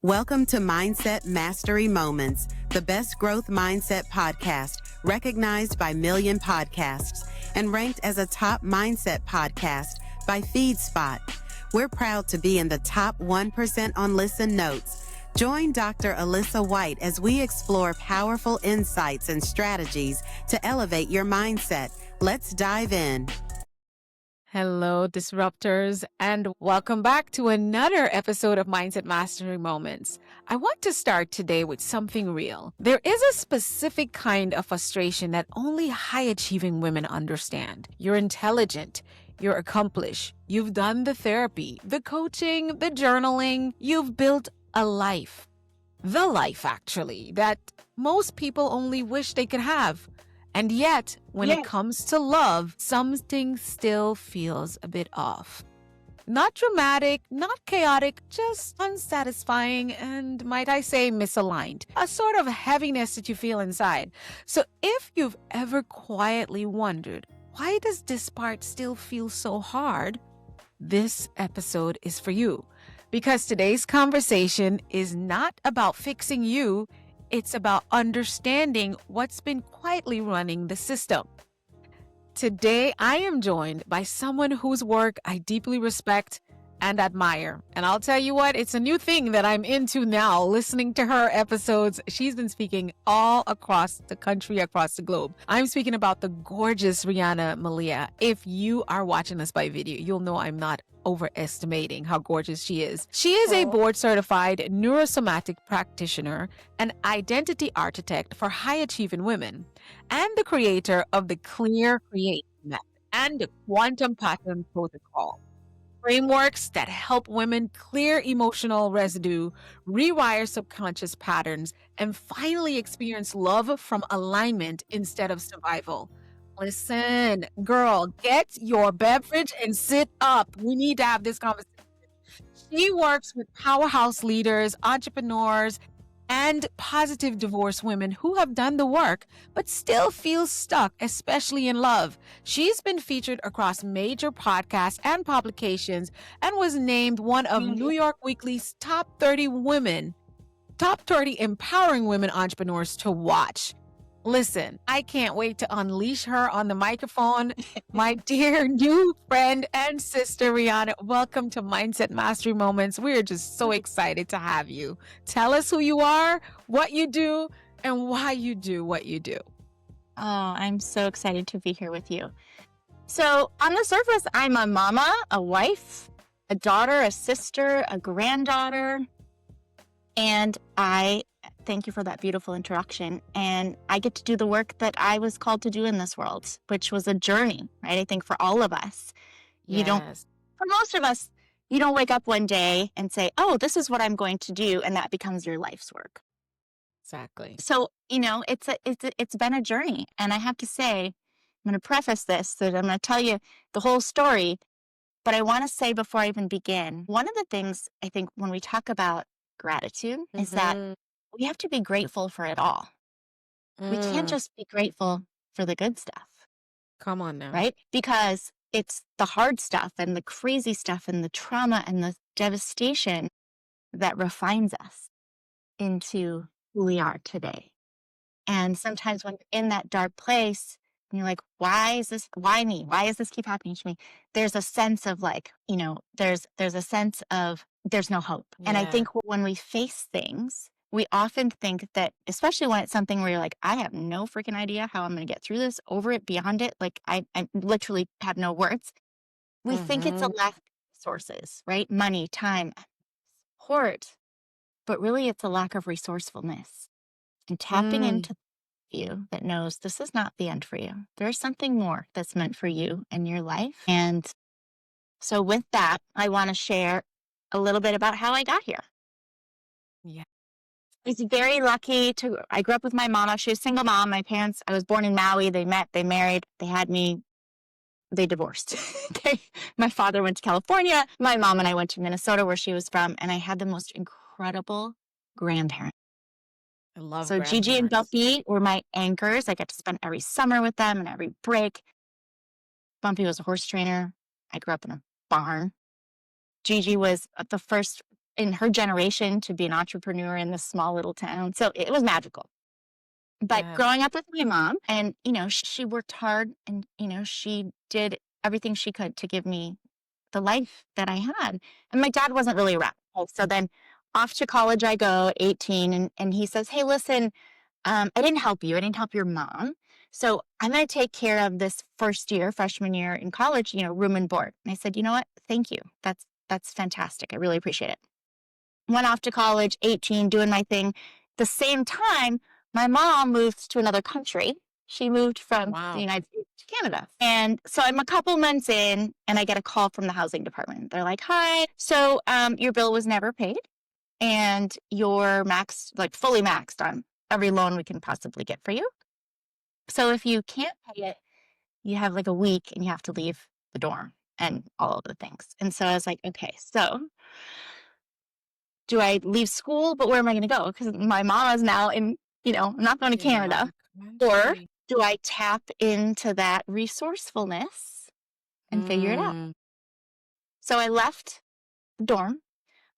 Welcome to Mindset Mastery Moments, the best growth mindset podcast recognized by Million Podcasts and ranked as a top mindset podcast by FeedSpot. We're proud to be in the top 1% on Listen Notes. Join Dr. Alisa Whyte as we explore powerful insights and strategies to elevate your mindset. Let's dive in. Hello, disruptors, and welcome back to another episode of Mindset Mastery Moments. I want to start today with something real. There is a specific kind of frustration that only high-achieving women understand. You're intelligent, you're accomplished, you've done the therapy, the coaching, the journaling, you've built a life. The life, actually, that most people only wish they could have. And yet, when it comes to love, something still feels a bit off. Not dramatic, not chaotic, just unsatisfying, and might I say misaligned. A sort of heaviness that you feel inside. So if you've ever quietly wondered, why does this part still feel so hard? This episode is for you. Because today's conversation is not about fixing you, it's about understanding what's been quietly running the system. Today, I am joined by someone whose work I deeply respect and admire. And I'll tell you what, it's a new thing that I'm into now, listening to her episodes. She's been speaking all across the country, across the globe. I'm speaking about the gorgeous Riana Malia. If you are watching this by video, you'll know I'm not overestimating how gorgeous she is. She is a board-certified Neurosomatic practitioner, an identity architect for high-achieving women, and the creator of the Clear Create method and the Quantum Pattern Protocol. Frameworks that help women clear emotional residue, rewire subconscious patterns, and finally experience love from alignment instead of survival. Listen, girl, get your beverage and sit up. We need to have this conversation. She works with powerhouse leaders, entrepreneurs, and positive divorced women who have done the work but still feel stuck, especially in love. She's been featured across major podcasts and publications and was named one of New York Weekly's top 30 empowering women entrepreneurs to watch. Listen, I can't wait to unleash her on the microphone. My dear new friend and sister, Riana, welcome to Mindset Mastery Moments. We're just so excited to have you. Tell us who you are, what you do, and why you do what you do. Oh, I'm so excited to be here with you. So on the surface, I'm a mama, a wife, a daughter, a sister, a granddaughter, and thank you for that beautiful introduction. And I get to do the work that I was called to do in this world, which was a journey, right? I think for all of us, for most of us, you don't wake up one day and say, oh, this is what I'm going to do. And that becomes your life's work. Exactly. So, it's been a journey. And I have to say, I'm going to preface this, that I'm going to tell you the whole story. But I want to say before I even begin, one of the things I think when we talk about gratitude is that we have to be grateful for it all. We can't just be grateful for the good stuff. Come on now. Right? Because it's the hard stuff and the crazy stuff and the trauma and the devastation that refines us into who we are today. And sometimes when you're in that dark place, and you're like, why me? Why does this keep happening to me? There's a sense of there's a sense of there's no hope. Yeah. And I think when we face things, we often think that, especially when it's something where you're like, I have no freaking idea how I'm going to get through this, over it, beyond it. Like I literally have no words. We think it's a lack of resources, right? Money, time, support. But really it's a lack of resourcefulness and tapping into you that knows this is not the end for you. There's something more that's meant for you in your life. And so with that, I want to share a little bit about how I got here. Yeah. I was very lucky I grew up with my mama. She was a single mom. My parents, I was born in Maui. They met, they married, they had me, they divorced. My father went to California. My mom and I went to Minnesota, where she was from. And I had the most incredible grandparents. I love So Gigi and Bumpy were my anchors. I got to spend every summer with them and every break. Bumpy was a horse trainer. I grew up in a barn. Gigi was the first in her generation to be an entrepreneur in this small little town. So it was magical. But Yes. growing up with my mom, and, she worked hard and, she did everything she could to give me the life that I had. And my dad wasn't really around. So then off to college I go at 18, and he says, hey, listen, I didn't help you. I didn't help your mom. So I'm going to take care of this first year, freshman year in college, room and board. And I said, you know what? Thank you. That's fantastic. I really appreciate it. Went off to college, 18, doing my thing. The same time, my mom moved to another country. She moved from the United States to Canada. And so I'm a couple months in, and I get a call from the housing department. They're like, hi, so your bill was never paid, and you're fully maxed on every loan we can possibly get for you. So if you can't pay it, you have like a week and you have to leave the dorm and all of the things. And so I was like, okay, so do I leave school? But where am I going to go? Because my mom is now I'm not going to Canada. Or do I tap into that resourcefulness and figure it out? So I left the dorm.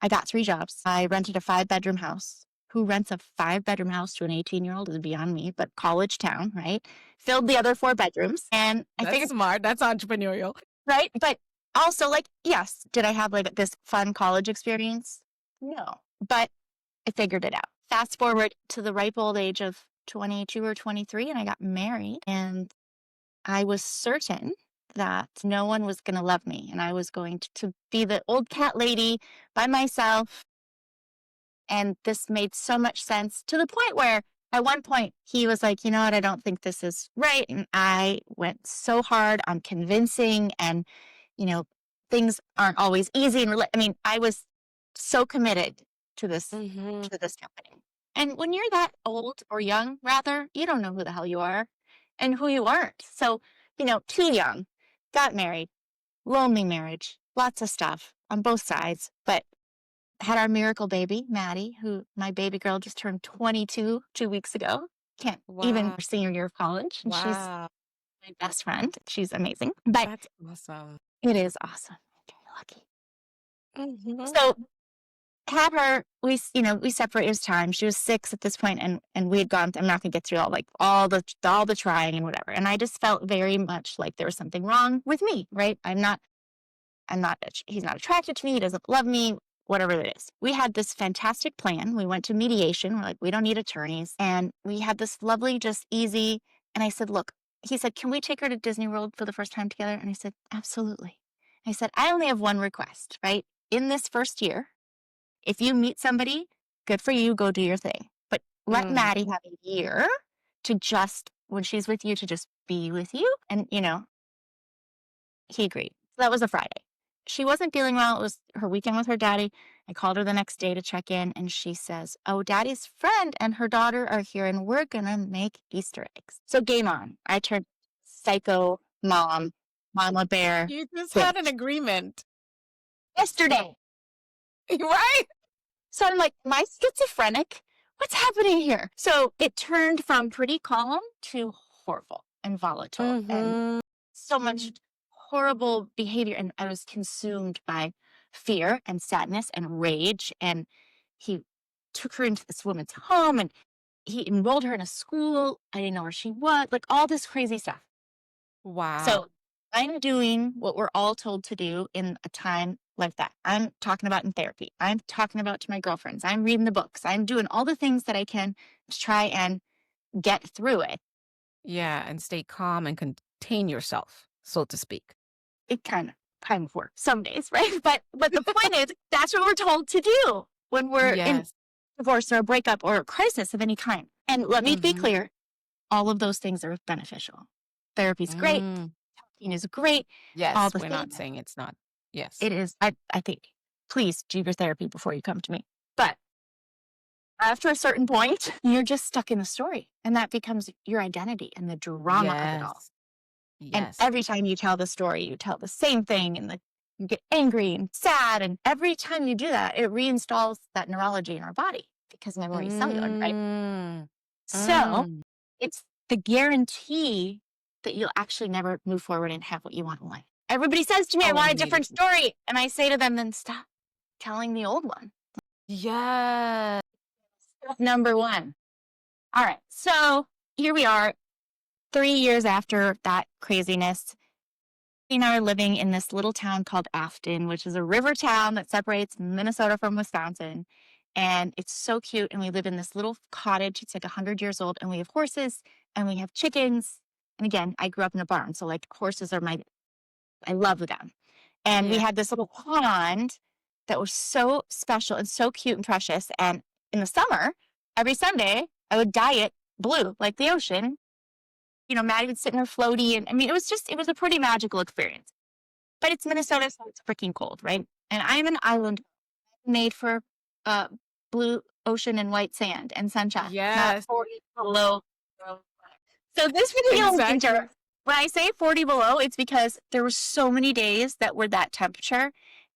I got 3 jobs. I rented a 5-bedroom house. Who rents a 5-bedroom house to an 18-year-old is beyond me, but college town, right? Filled the other 4 bedrooms. And I That's figured, smart. That's entrepreneurial. right? But also, yes, did I have this fun college experience? No, but I figured it out. Fast forward to the ripe old age of 22 or 23, and I got married, and I was certain that no one was going to love me, and I was going to be the old cat lady by myself. And this made so much sense, to the point where at one point he was like, you know what, I don't think this is right. And I went so hard on convincing, and, things aren't always easy. And I was so committed to this, to this company. And when you're that old, or young rather, you don't know who the hell you are and who you aren't. So, too young, got married, lonely marriage, lots of stuff on both sides, but had our miracle baby, Maddie, who my baby girl just turned 22 2 weeks ago. Can't even senior year of college. And she's my best friend. She's amazing. But That's awesome. it is awesome. I'm very lucky. So had her, we separated. It was time. She was 6 at this point, and we had gone. I'm not going to get through all the trying and whatever. And I just felt very much like there was something wrong with me, right? He's not attracted to me. He doesn't love me, whatever it is. We had this fantastic plan. We went to mediation. We're like, we don't need attorneys. And we had this lovely, just easy. And I said, look, he said, can we take her to Disney World for the first time together? And I said, absolutely. I said, I only have one request, right? In this first year, if you meet somebody, good for you, go do your thing. But let Maddie have a year to just, when she's with you, to just be with you. And, he agreed. So that was a Friday. She wasn't feeling well. It was her weekend with her daddy. I called her the next day to check in, and she says, oh, daddy's friend and her daughter are here, and we're going to make Easter eggs. So game on. I turned psycho mom, mama bear. You just had an agreement. Yesterday. Right? So I'm like, am I schizophrenic? What's happening here? So it turned from pretty calm to horrible and volatile, and so much horrible behavior. And I was consumed by fear and sadness and rage. And he took her into this woman's home, and he enrolled her in a school. I didn't know where she was, all this crazy stuff. Wow. So I'm doing what we're all told to do in a time like that. I'm talking about in therapy. I'm talking about to my girlfriends. I'm reading the books. I'm doing all the things that I can to try and get through it. Yeah, and stay calm and contain yourself, so to speak. It kind of works some days, right? But the point is, that's what we're told to do when we're in divorce or a breakup or a crisis of any kind. And let me be clear, all of those things are beneficial. Therapy's great. Talking is great. Yes, all the we're things. not saying it's not. Yes. It is. I think, please do your therapy before you come to me. But after a certain point, you're just stuck in the story, and that becomes your identity and the drama of it all. Yes. And every time you tell the story, you tell the same thing, and you get angry and sad. And every time you do that, it reinstalls that neurology in our body, because memory is cellular, right? So it's the guarantee that you'll actually never move forward and have what you want in life. Everybody says to me, I want a different story. And I say to them, then stop telling the old one. Yes. Number one. All right. So here we are 3 years after that craziness. We and I are living in this little town called Afton, which is a river town that separates Minnesota from Wisconsin. And it's so cute. And we live in this little cottage. It's like 100 years old. And we have horses and we have chickens. And again, I grew up in a barn. So like horses are I love them. And we Yeah. had this little pond that was so special and so cute and precious. And in the summer, every Sunday, I would dye it blue, like the ocean. Maddie would sit in her floaty. And I mean, it was a pretty magical experience. But it's Minnesota, so it's freaking cold, right? And I'm an island made for blue ocean and white sand and sunshine, not Yes. 40 below. So this particular Exactly. winter, when I say 40 below, it's because there were so many days that were that temperature.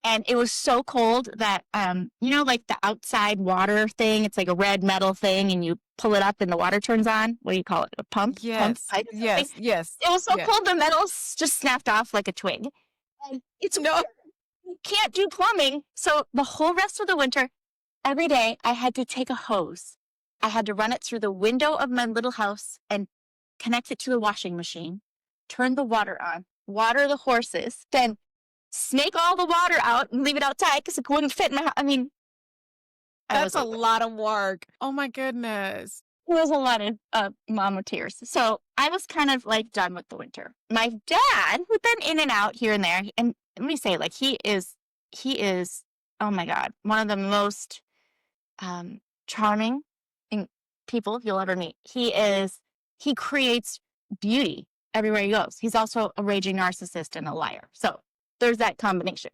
And it was so cold that, like the outside water thing, it's like a red metal thing and you pull it up and the water turns on. What do you call it? A pump? Pump Yes. pipe or something? Yes. Yes. It was so Yes. cold, the metal just snapped off like a twig. And it's No. winter. You can't do plumbing. So the whole rest of the winter, every day I had to take a hose. I had to run it through the window of my little house and connect it to the washing machine, turn the water on, water the horses, then snake all the water out and leave it outside because it wouldn't fit in my house. I mean, That's a lot of work. Oh my goodness. it was a lot of mama tears. So I was kind of like done with the winter. My dad, who'd been in and out here and there, and let me say, like he is, oh my God, one of the most charming people you'll ever meet. He creates beauty everywhere he goes. He's also a raging narcissist and a liar. So there's that combination.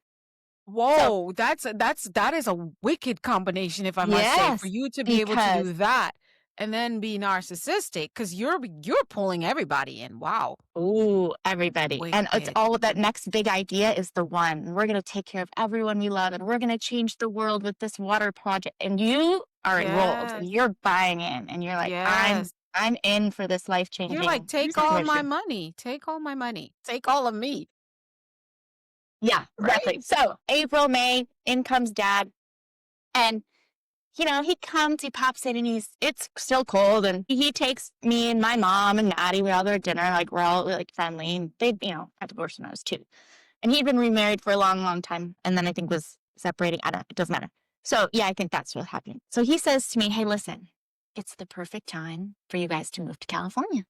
Whoa, that is a wicked combination, if I must say, for Yes, you to be able to do because that and then be narcissistic, because you're pulling everybody in. Wow. everybody. And it's Wicked. all that next big idea is the one. We're going to take care of everyone we love and we're going to change the world with this water project. And you are enrolled and Yes. you're buying in and you're like, Yes. I'm in for this life You're changing like, take all my situation. money. Take all my money. Take all of me. Yeah, Right? exactly. So April, May, in comes dad. And he comes, he pops in and it's still cold and he takes me and my mom and Maddie, we're all there at dinner, like we're all like friendly and they, got divorced when I was 2. And he'd been remarried for a long, long time. And then I think was separating. I don't know, it doesn't matter. So yeah, I think that's what's happening. So he says to me, hey, listen, it's the perfect time for you guys to move to California.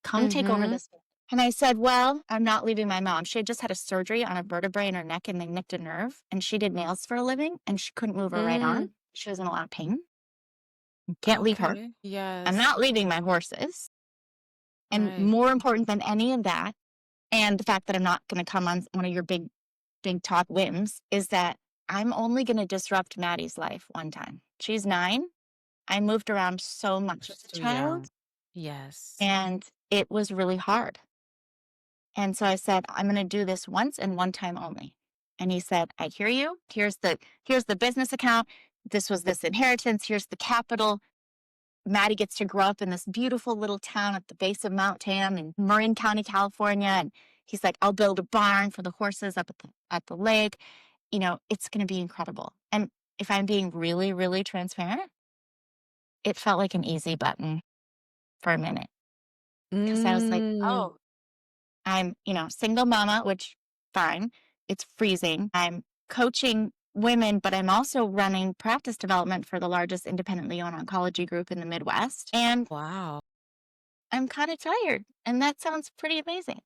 Come take over this. And I said, well, I'm not leaving my mom. She had just had a surgery on a vertebrae in her neck and they nicked a nerve and she did nails for a living and she couldn't move her right arm. She was in a lot of pain. Can't leave her. Yes. I'm not leaving my horses. And Right. more important than any of that, and the fact that I'm not going to come on one of your big talk whims, is that I'm only going to disrupt Maddie's life one time. She's 9. I moved around so much as a Too child. young. Yes. And it was really hard. And so I said, I'm going to do this once and one time only. And he said, I hear you. Here's the business account. This was this inheritance. Here's the capital. Maddie gets to grow up in this beautiful little town at the base of Mount Tam in Marin County, California. And he's like, I'll build a barn for the horses up at the lake. It's going to be incredible. And if I'm being really, really transparent, it felt like an easy button for a minute. Because I was like, oh, I'm, single mama, which fine. It's freezing. I'm coaching women, but I'm also running practice development for the largest independently owned oncology group in the Midwest. And Wow. I'm kind of tired. And that sounds pretty amazing.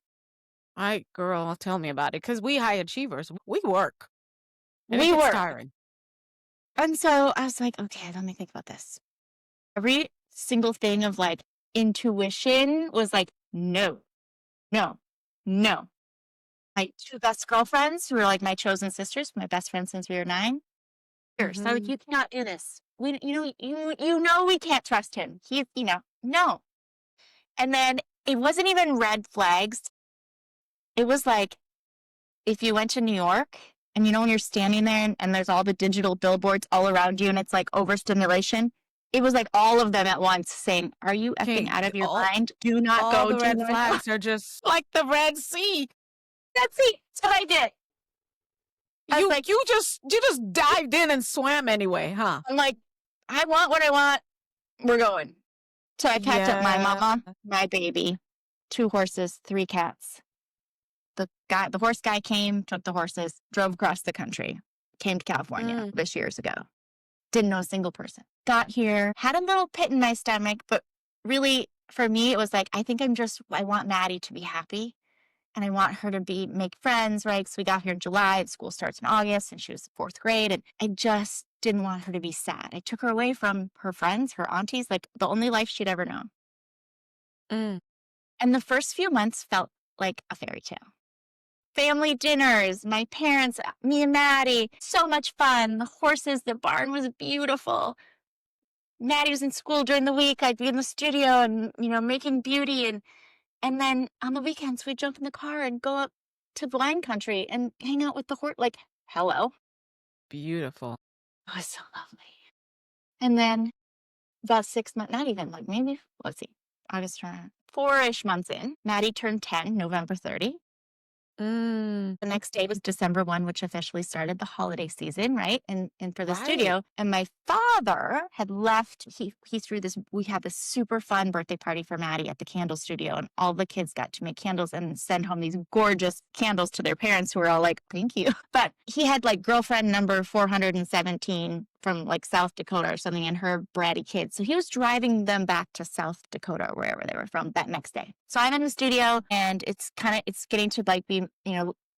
Girl, tell me about it. Because we high achievers, we work. And We it gets work. tiring. And so I was like, okay, let me think about this. Every single thing of like intuition was like, no. My 2 best girlfriends, who are like my chosen sisters, my best friends since we were 9. So like, you cannot do this. We, we can't trust him. He's, no. And then it wasn't even red flags. It was like, if you went to New York and when you're standing there and there's all the digital billboards all around you and it's like overstimulation, it was like all of them at once saying, are you effing out of your mind? Do not All go the to red New flags are just like the Red Sea. That's it. That's what I did. I was You like, you just dived in and swam anyway, huh? I'm like, I want what I want. We're going. So I packed up my Yeah. mama, my baby, 2 horses, 3 cats. The horse guy came, took the horses, drove across the country, came to California this years ago. Didn't know a single person. Got here, had a little pit in my stomach, but really for me, it was like, I want Maddie to be happy and I want her to make friends, right? So we got here in July, and school starts in August, and she was 4th grade. And I just didn't want her to be sad. I took her away from her friends, her aunties, like the only life she'd ever known. Mm. And the first few months felt like a fairy tale. Family dinners, my parents, me and Maddie, so much fun. The horses, the barn was beautiful. Maddie was in school during the week. I'd be in the studio and, making beauty. And then on the weekends, we'd jump in the car and go up to wine country and hang out with the horse. Like, hello. Beautiful. It was so lovely. And then about 6 months, not even, like maybe, let's see, August, 4-ish months in, Maddie turned 10, November 30. Mm. The next day was December 1, which officially started the holiday season, right? And for the Right. studio. And my father had left. He threw this, we had this super fun birthday party for Maddie at the candle studio. And all the kids got to make candles and send home these gorgeous candles to their parents who were all like, thank you. But he had like girlfriend number 417 from like South Dakota or something and her bratty kids. So he was driving them back to South Dakota or wherever they were from that next day. So I'm in the studio and it's getting to like be,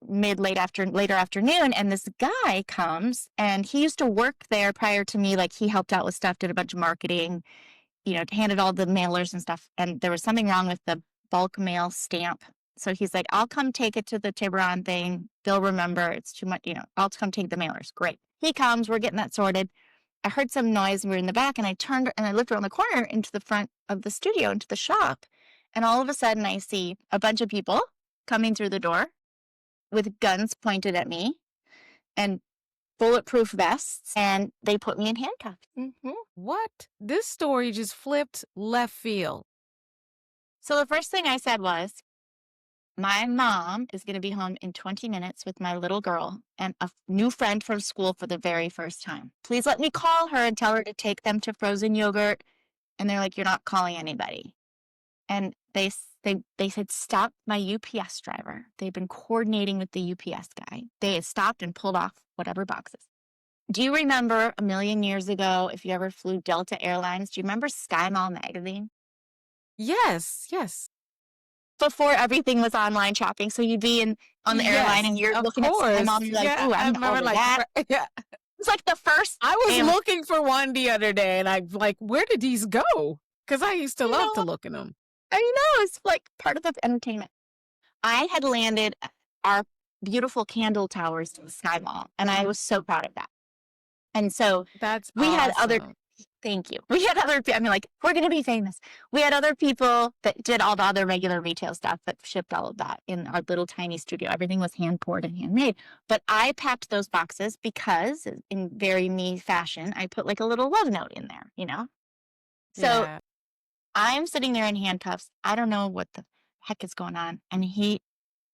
later afternoon. And this guy comes and he used to work there prior to me. Like he helped out with stuff, did a bunch of marketing, handed all the mailers and stuff. And there was something wrong with the bulk mail stamp. So he's like, I'll come take it to the Tiburon thing. They'll remember it's too much, I'll come take the mailers. Great. He comes, we're getting that sorted. I heard some noise and we were in the back and I turned and I looked around the corner into the front of the studio, into the shop. And all of a sudden I see a bunch of people coming through the door with guns pointed at me and bulletproof vests, and they put me in handcuffs. Mm-hmm. What? This story just flipped left field. So the first thing I said was, my mom is going to be home in 20 minutes with my little girl and a new friend from school for the very first time. Please let me call her and tell her to take them to frozen yogurt. And they're like, you're not calling anybody. And they said, stop my UPS driver. They've been coordinating with the UPS guy. They had stopped and pulled off whatever boxes. Do you remember a million years ago, if you ever flew Delta Airlines, do you remember Sky Mall magazine? Yes. Before everything was online shopping. So you'd be on the airline and you're looking at Sky Mall and you're like, ooh, I'm over that. Yeah. It's like the first. I was looking for one the other day and I'm like, where did these go? Because I used to love to look in them. I know, it's like part of the entertainment. I had landed our beautiful candle towers to the Sky Mall, and I was so proud of that. And so we had thank you. We had other, we're going to be famous. We had other people that did all the other regular retail stuff that shipped all of that in our little tiny studio. Everything was hand poured and handmade. But I packed those boxes because in very me fashion, I put like a little love note in there, So yeah. I'm sitting there in handcuffs. I don't know what the heck is going on. And he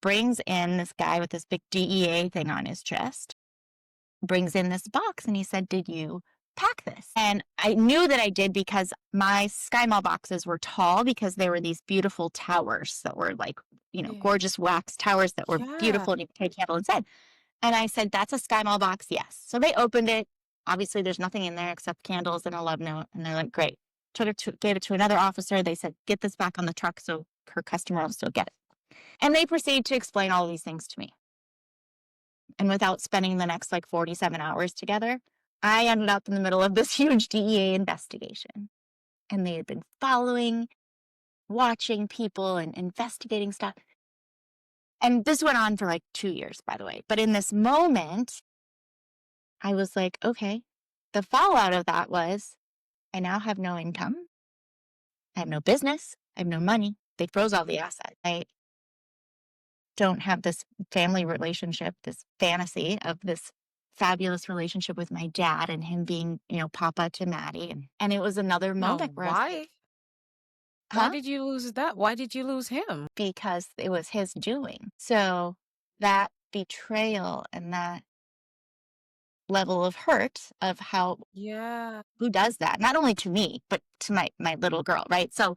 brings in this guy with this big DEA thing on his chest, brings in this box. And he said, did you pack this? And I knew that I did because my Sky Mall boxes were tall because they were these beautiful towers that were like, gorgeous wax towers that were beautiful and you could take candle inside. And I said, that's a Sky Mall box. Yes. So they opened it. Obviously, there's nothing in there except candles and a love note. And they're like, great. Gave it to another officer. They said, get this back on the truck so her customer will still get it. And they proceed to explain all these things to me. And without spending the next 47 hours together, I ended up in the middle of this huge DEA investigation. And they had been watching people and investigating stuff. And this went on for 2 years, by the way. But in this moment, I was like, okay, the fallout of that was I now have no income. I have no business. I have no money. They froze all the assets. I don't have this family relationship, this fantasy of this fabulous relationship with my dad and him being, papa to Maddie. And it was another moment where why? Why did you lose that? Why did you lose him? Because it was his doing. So that betrayal and that level of hurt of how, Yeah. who does that? Not only to me, but to my little girl, right? So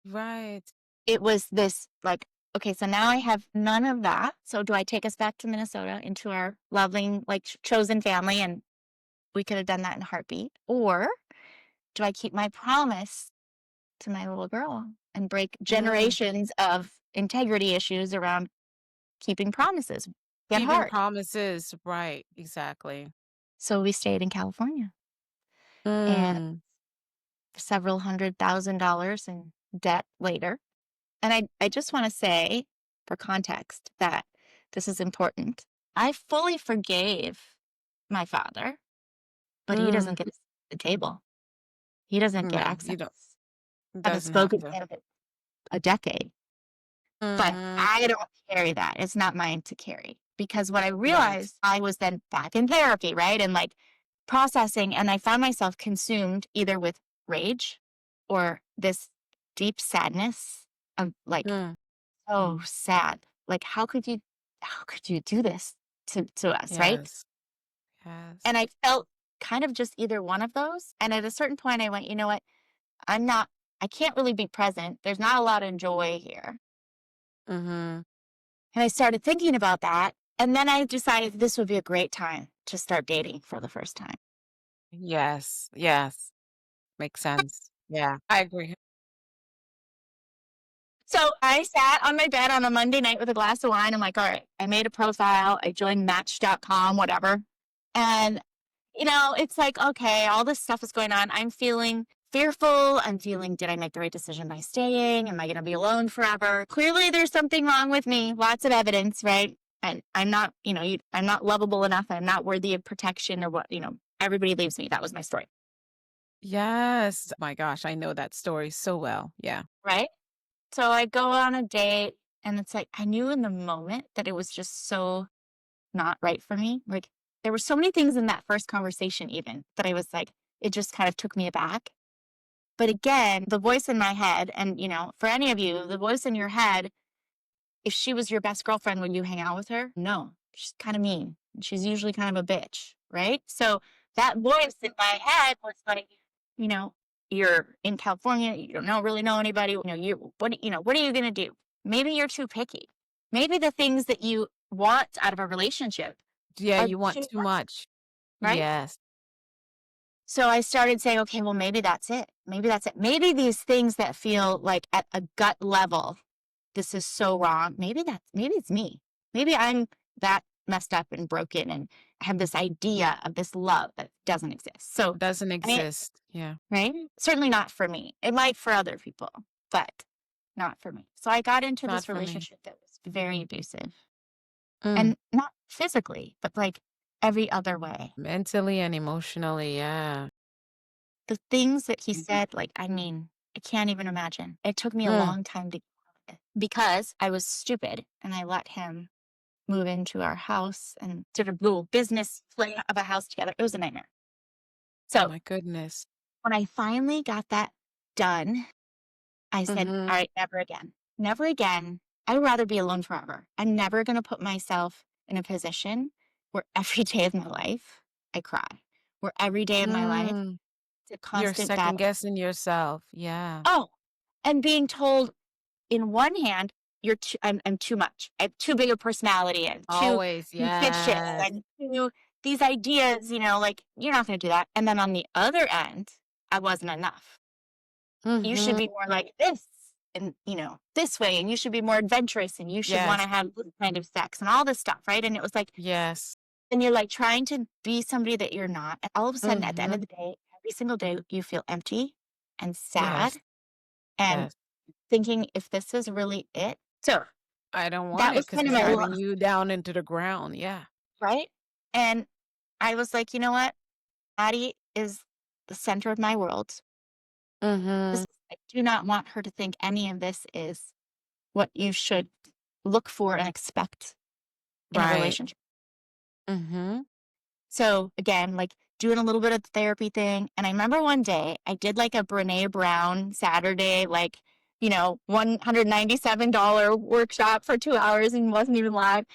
Right. it was this like, okay, so now I have none of that. So do I take us back to Minnesota into our loving, like chosen family? And we could have done that in a heartbeat. Or do I keep my promise to my little girl and break Mm. generations of integrity issues around keeping promises? Get Keeping hard. promises. Right. Exactly. So we stayed in California and Mm. several $100,000 in debt later. And I just want to say, for context, that this is important. I fully forgave my father, but he Mm. doesn't get a seat at the table. He doesn't get No, access. you don't. I haven't Doesn't have spoken to to. him in a decade, but Mm-hmm. I don't carry that. It's not mine to carry. Because what I Right. realized, I was then back in therapy, right? And like processing, and I found myself consumed either with rage or this deep sadness of like, Mm. oh, sad. Like, how could you do this to us, right? Yes. Yes. And I felt kind of just either one of those. And at a certain point, I went, you know what? I'm not, I can't really be present. There's not a lot of joy here. Mm-hmm. And I started thinking about that. And then I decided this would be a great time to start dating for the first time. Yes. Yes. Makes sense. Yeah. I agree. So I sat on my bed on a Monday night with a glass of wine. I'm like, all right, I made a profile. I joined Match.com, whatever. And, it's like, okay, all this stuff is going on. I'm feeling fearful. I'm feeling, did I make the right decision by staying? Am I going to be alone forever? Clearly, there's something wrong with me. Lots of evidence, right? And I'm not, I'm not lovable enough. I'm not worthy of protection or what, everybody leaves me. That was my story, Yes. My gosh, I know that story so well. Yeah. right? So I go on a date and it's like, I knew in the moment that it was just so not right for me. Like there were so many things in that first conversation, even that I was like, it just kind of took me aback. But again, the voice in my head, and for any of you, the voice in your head, if she was your best girlfriend, would you hang out with her? No, she's kind of mean. She's usually kind of a bitch, right? So that voice in my head was like, you know, you're in California, you don't really know anybody. What are you gonna do? Maybe you're too picky. Maybe the things that you want out of a relationship Yeah, are you want too too much, much. right? Yes. So I started saying, okay, well, maybe that's it. Maybe that's it. Maybe these things that feel like at a gut level, this is so wrong. Maybe it's me. Maybe I'm that messed up and broken and have this idea of this love that doesn't exist. So, Doesn't I mean, exist. Yeah. right? Certainly not for me. It might for other people, but not for me. So I got into Not this for me. relationship that was very abusive Mm. and not physically, but like every other way. Mentally and emotionally. Yeah. The things that he said, like, I mean, I can't even imagine. It took me a Mm. long time to get out of it because I was stupid and I let him move into our house and did a little business plan of a house together. It was a nightmare. Oh So my goodness. when I finally got that done, I said, Mm-hmm. all right, never again. Never again. I would rather be alone forever. I'm never going to put myself in a position where every day of my life I cry, where every day of my life Mm. it's a You're constant second battle. guessing yourself. Yeah. Oh, and being told in one hand, I'm too much. I have too big a personality. I'm too Always. ambitious. Yes. I'm too these ideas, like you're not going to do that. And then on the other end, I wasn't enough. You should Mm-hmm. be more like this and, this way. And you should be more adventurous and you should want Yes. to have this kind of sex and all this stuff. Right. And it was like, Yes. and you're like trying to be somebody that you're not. And all of a sudden, at the end Mm-hmm. of the day, every single day, you feel empty and Yes. sad and Yes. thinking if this is really it. So I don't want that it was because kind of it's my driving you down into the ground. Yeah. right. And I was like, you know what? Addie is the center of my world. Mm-hmm. I do not want her to think any of this is what you should look for and expect in a Right. relationship. Mm-hmm. So again, like doing a little bit of the therapy thing. And I remember one day I did like a Brene Brown Saturday, like, $197 workshop for 2 hours and wasn't even live.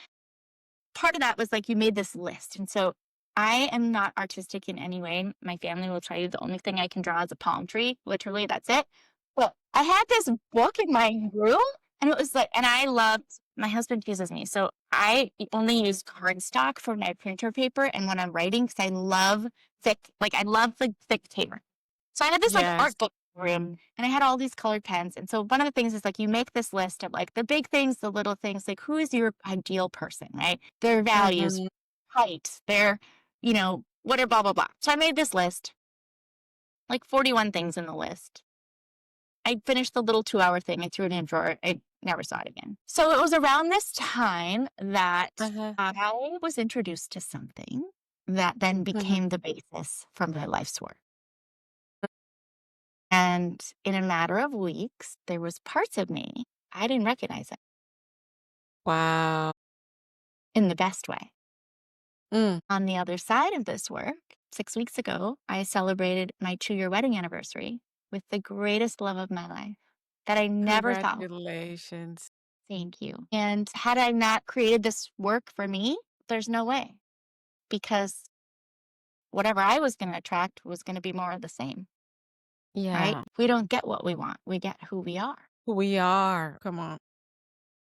Part of that was like you made this list. And so I am not artistic in any way. My family will tell you the only thing I can draw is a palm tree. Literally, that's it. But I had this book in my room, and it was like, and I loved, my husband teases me. So I only use cardstock for my printer paper. And when I'm writing, because I love I love the thick paper. So I had this like Yes. art book room, and I had all these colored pens. And so one of the things is like you make this list of like the big things, the little things, like who is your ideal person, right? Their values, Mhm. height, their, whatever, blah, blah, blah. So I made this list, like 41 things in the list. I finished the little 2-hour thing. I threw it in a drawer. I never saw it again. So it was around this time that Uh-huh. I was introduced to something that then Mhm. became the basis for my life's work. And in a matter of weeks, there was parts of me I didn't recognize it Wow. in the best way. Mm. On the other side of this work, 6 weeks ago, I celebrated my 2-year wedding anniversary with the greatest love of my life that I never thought. Congratulations. Thank you. And had I not created this work for me, there's no way, because whatever I was going to attract was going to be more of the same, right? Yeah. We don't get what we want, we get who we are. Who we are. Come on.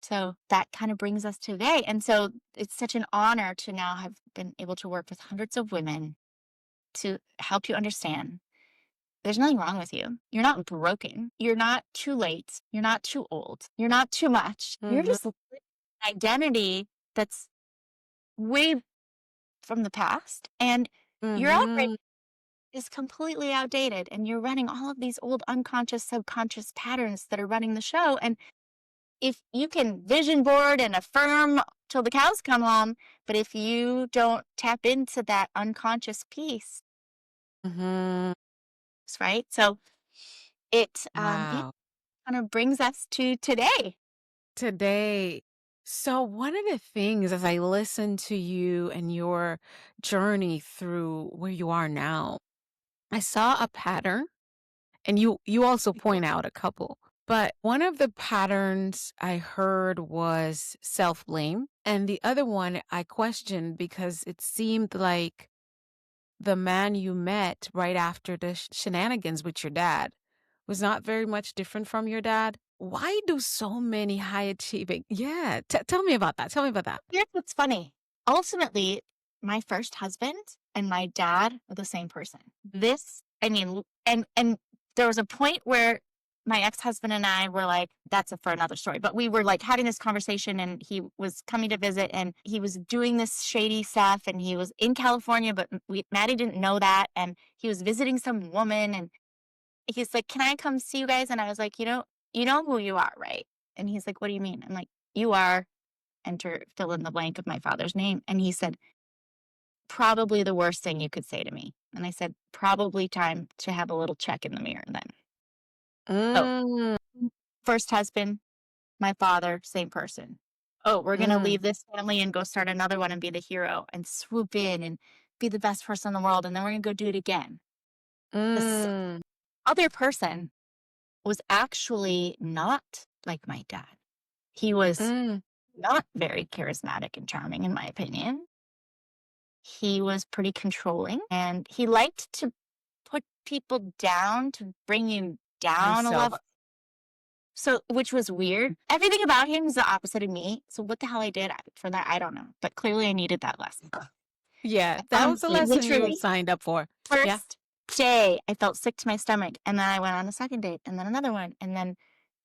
So that kind of brings us today. And so it's such an honor to now have been able to work with hundreds of women to help you understand there's nothing wrong with you. You're not broken. You're not too late. You're not too old. You're not too much. You're Mhm. just living an identity that's way from the past. And your upbringing Mhm. is completely outdated. And you're running all of these old unconscious, subconscious patterns that are running the show. And if you can vision board and affirm till the cows come home, but if you don't tap into that unconscious piece, Mhm. right? So it Wow. kind of brings us to today. Today. So one of the things as I listen to you and your journey through where you are now, I saw a pattern and you also point out a couple. But one of the patterns I heard was self-blame, and the other one I questioned because it seemed like the man you met right after the shenanigans with your dad was not very much different from your dad. Why do so many high achieving? Yeah, tell me about that. Tell me about that. Here's what's funny. Ultimately, my first husband and my dad are the same person. And there was a point where my ex-husband and I were like, that's for another story. But we were like having this conversation, and he was coming to visit, and he was doing this shady stuff, and he was in California, but Maddie didn't know that. And he was visiting some woman, and he's like, can I come see you guys? And I was like, you know who you are, right? And he's like, what do you mean? I'm like, you are, enter, fill in the blank of my father's name. And he said, probably the worst thing you could say to me. And I said, probably time to have a little check in the mirror then. So, Mm, first husband, my father, same person. Oh, we're going to mm, leave this family and go start another one and be the hero and swoop in and be the best person in the world. And then we're going to go do it again. This mm, other person was actually not like my dad. He was mm, not very charismatic and charming, in my opinion. He was pretty controlling, and he liked to put people down, to bring you down a himself. level. So, which was weird. Everything about him is the opposite of me. So what the hell I did for that, I don't know. But clearly I needed that lesson. Yeah, that was a lesson you Literally, signed up for. Yeah. first day, I felt sick to my stomach. And then I went on a second date, and then another one. And then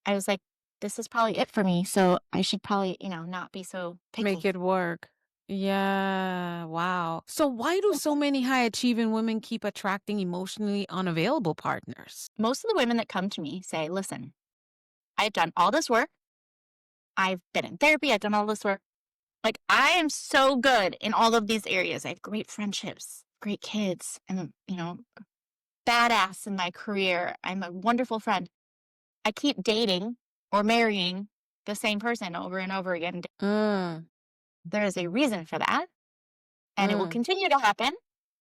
I was like, this is probably it for me. So I should probably, not be so Make picky. it work. Yeah. Wow. So why do so many high achieving women keep attracting emotionally unavailable partners? Most of the women that come to me say, listen, I've done all this work. I've been in therapy. I've done all this work. Like, I am so good in all of these areas. I have great friendships, great kids, and, badass in my career. I'm a wonderful friend. I keep dating or marrying the same person over and over again. Mm, There is a reason for that, and it will mm. continue to happen.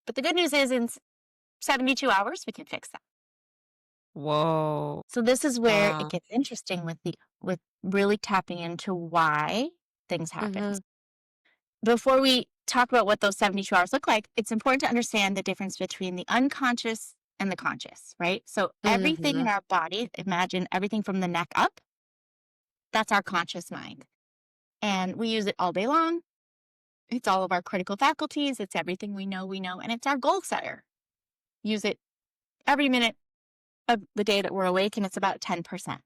But the good news is, in 72 hours, we can fix that. Whoa. So this is where it Wow. gets interesting with really tapping into why things happen. Mm-hmm. Before we talk about what those 72 hours look like, it's important to understand the difference between the unconscious and the conscious, right? So everything in our body, imagine everything from the neck up, that's our conscious mind. And we use it all day long. It's all of our critical faculties. It's everything we know, and it's our goal setter. Use it every minute of the day that we're awake, and it's about 10%,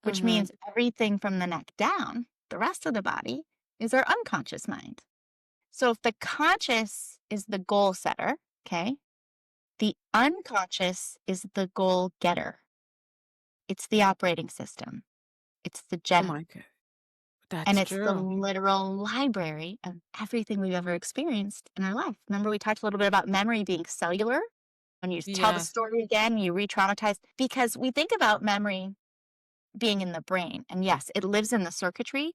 which means everything from the neck down, the rest of the body, is our unconscious mind. So if the conscious is the goal setter, okay, the unconscious is the goal getter. It's the operating system. It's the Oh gem. my God. And That's it's the true. literal library of everything we've ever experienced in our life. Remember, we talked a little bit about memory being cellular. When you tell the Yes. story again, you re-traumatize, because we think about memory being in the brain. And yes, it lives in the circuitry,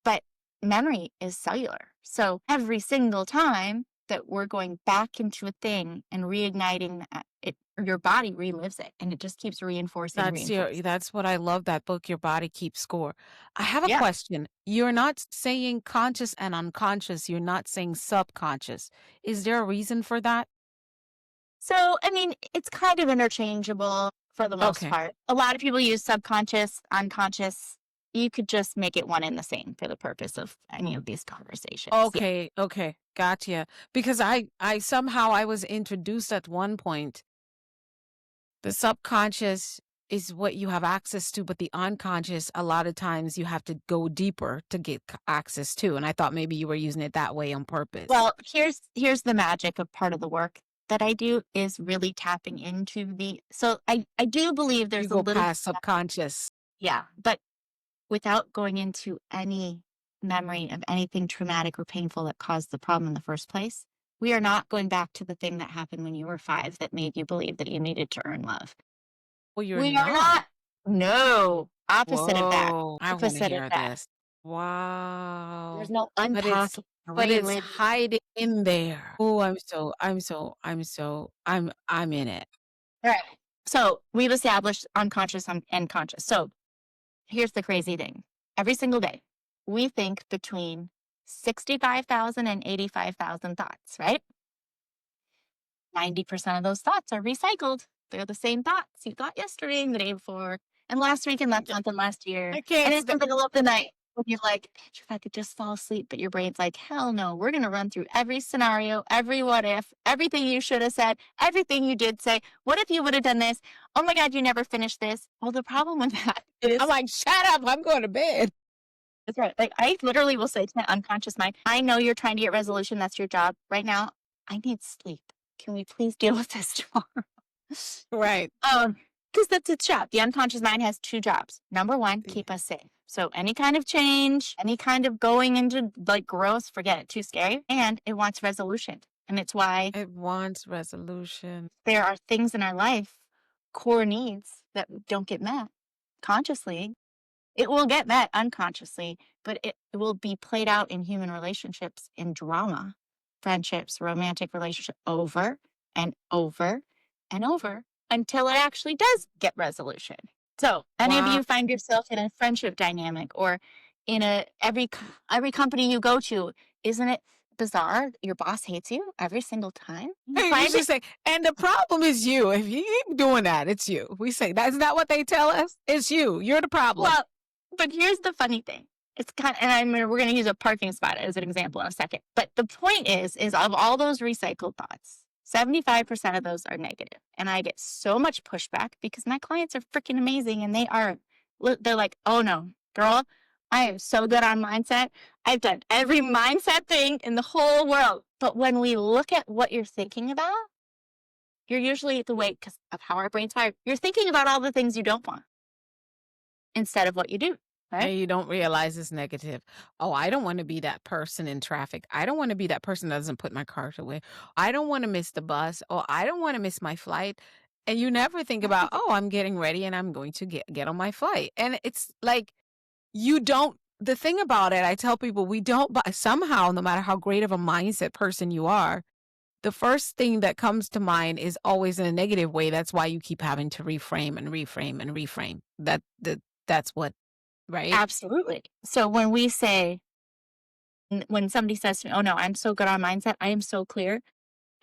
but memory is cellular. So every single time that we're going back into a thing and reigniting it, your body relives it, and it just keeps reinforcing. That's what I love, that book, Your Body Keeps Score. I have a Yeah. question. You're not saying conscious and unconscious. You're not saying subconscious. Is there a reason for that? So, I mean, it's kind of interchangeable for the most Okay. part. A lot of people use subconscious, unconscious. You could just make it one and the same for the purpose of any of these conversations. Yeah. Okay. Gotcha. Because I somehow I was introduced at one point. The subconscious is what you have access to, but the unconscious, a lot of times you have to go deeper to get access to. And I thought maybe you were using it that way on purpose. Well, here's the magic of part of the work that I do is really tapping into so I do believe You there's a go little, past subconscious. yeah, but without going into any memory of anything traumatic or painful that caused the problem in the first place. We are not going back to the thing that happened when you were 5 that made you believe that you needed to earn love. Well, you're We are not. not. No, opposite of that. Whoa. I want to Opposite of hear that. this. Wow. There's no But it's unpacking. but it's Relive. hiding in there. Oh, I'm in it. All right. So we've established unconscious and conscious. So here's the crazy thing. Every single day, we think between 65,000 and 85,000 thoughts, right? 90% of those thoughts are recycled. They're the same thoughts you thought yesterday and the day before, and last week and last month and last year. I And can't it's stand. in the middle of the night when you're like, if I could just fall asleep, but your brain's like, hell no, we're going to run through every scenario, every what if, everything you should have said, everything you did say. What if you would have done this? Oh my God, you never finished this. Well, the problem with that is, I'm like, shut up. I'm going to bed. that's right. Like, I literally will say to my unconscious mind, I know you're trying to get resolution. That's your job right now. I need sleep. Can we please deal with this tomorrow? Right. Because that's its job. The unconscious mind has 2 jobs. Number 1, keep us safe. So any kind of change, any kind of going into like growth, forget it, too scary. And it wants resolution. And it's why It wants resolution. there are things in our life, core needs that don't get met consciously. It will get met unconsciously, but it will be played out in human relationships, in drama, friendships, romantic relationship, over and over and over until it actually does get resolution. So any of Wow. you find yourself in a friendship dynamic or in every company you go to, isn't it bizarre? Your boss hates you every single time. You should say, and the problem is you. If you keep doing that, it's you. We say that's not what they tell us. It's you. You're the problem. Well, but here's the funny thing. It's kind of, and we're going to use a parking spot as an example in a second. But the point is of all those recycled thoughts, 75% of those are negative. And I get so much pushback because my clients are freaking amazing. And they're like, oh no, girl, I am so good on mindset. I've done every mindset thing in the whole world. But when we look at what you're thinking about, you're usually the way, because of how our brains fire, you're thinking about all the things you don't want instead of what you do. Right? And you don't realize it's negative. Oh, I don't want to be that person in traffic. I don't want to be that person that doesn't put my car away. I don't want to miss the bus. Oh, I don't want to miss my flight. And you never think about, oh, I'm getting ready and I'm going to get on my flight. And it's like, the thing about it, I tell people, we don't, but somehow, no matter how great of a mindset person you are, the first thing that comes to mind is always in a negative way. That's why you keep having to reframe and reframe and reframe. That's what. Right? Absolutely. So when we say When somebody says to me, oh no, I'm so good on mindset, I am so clear.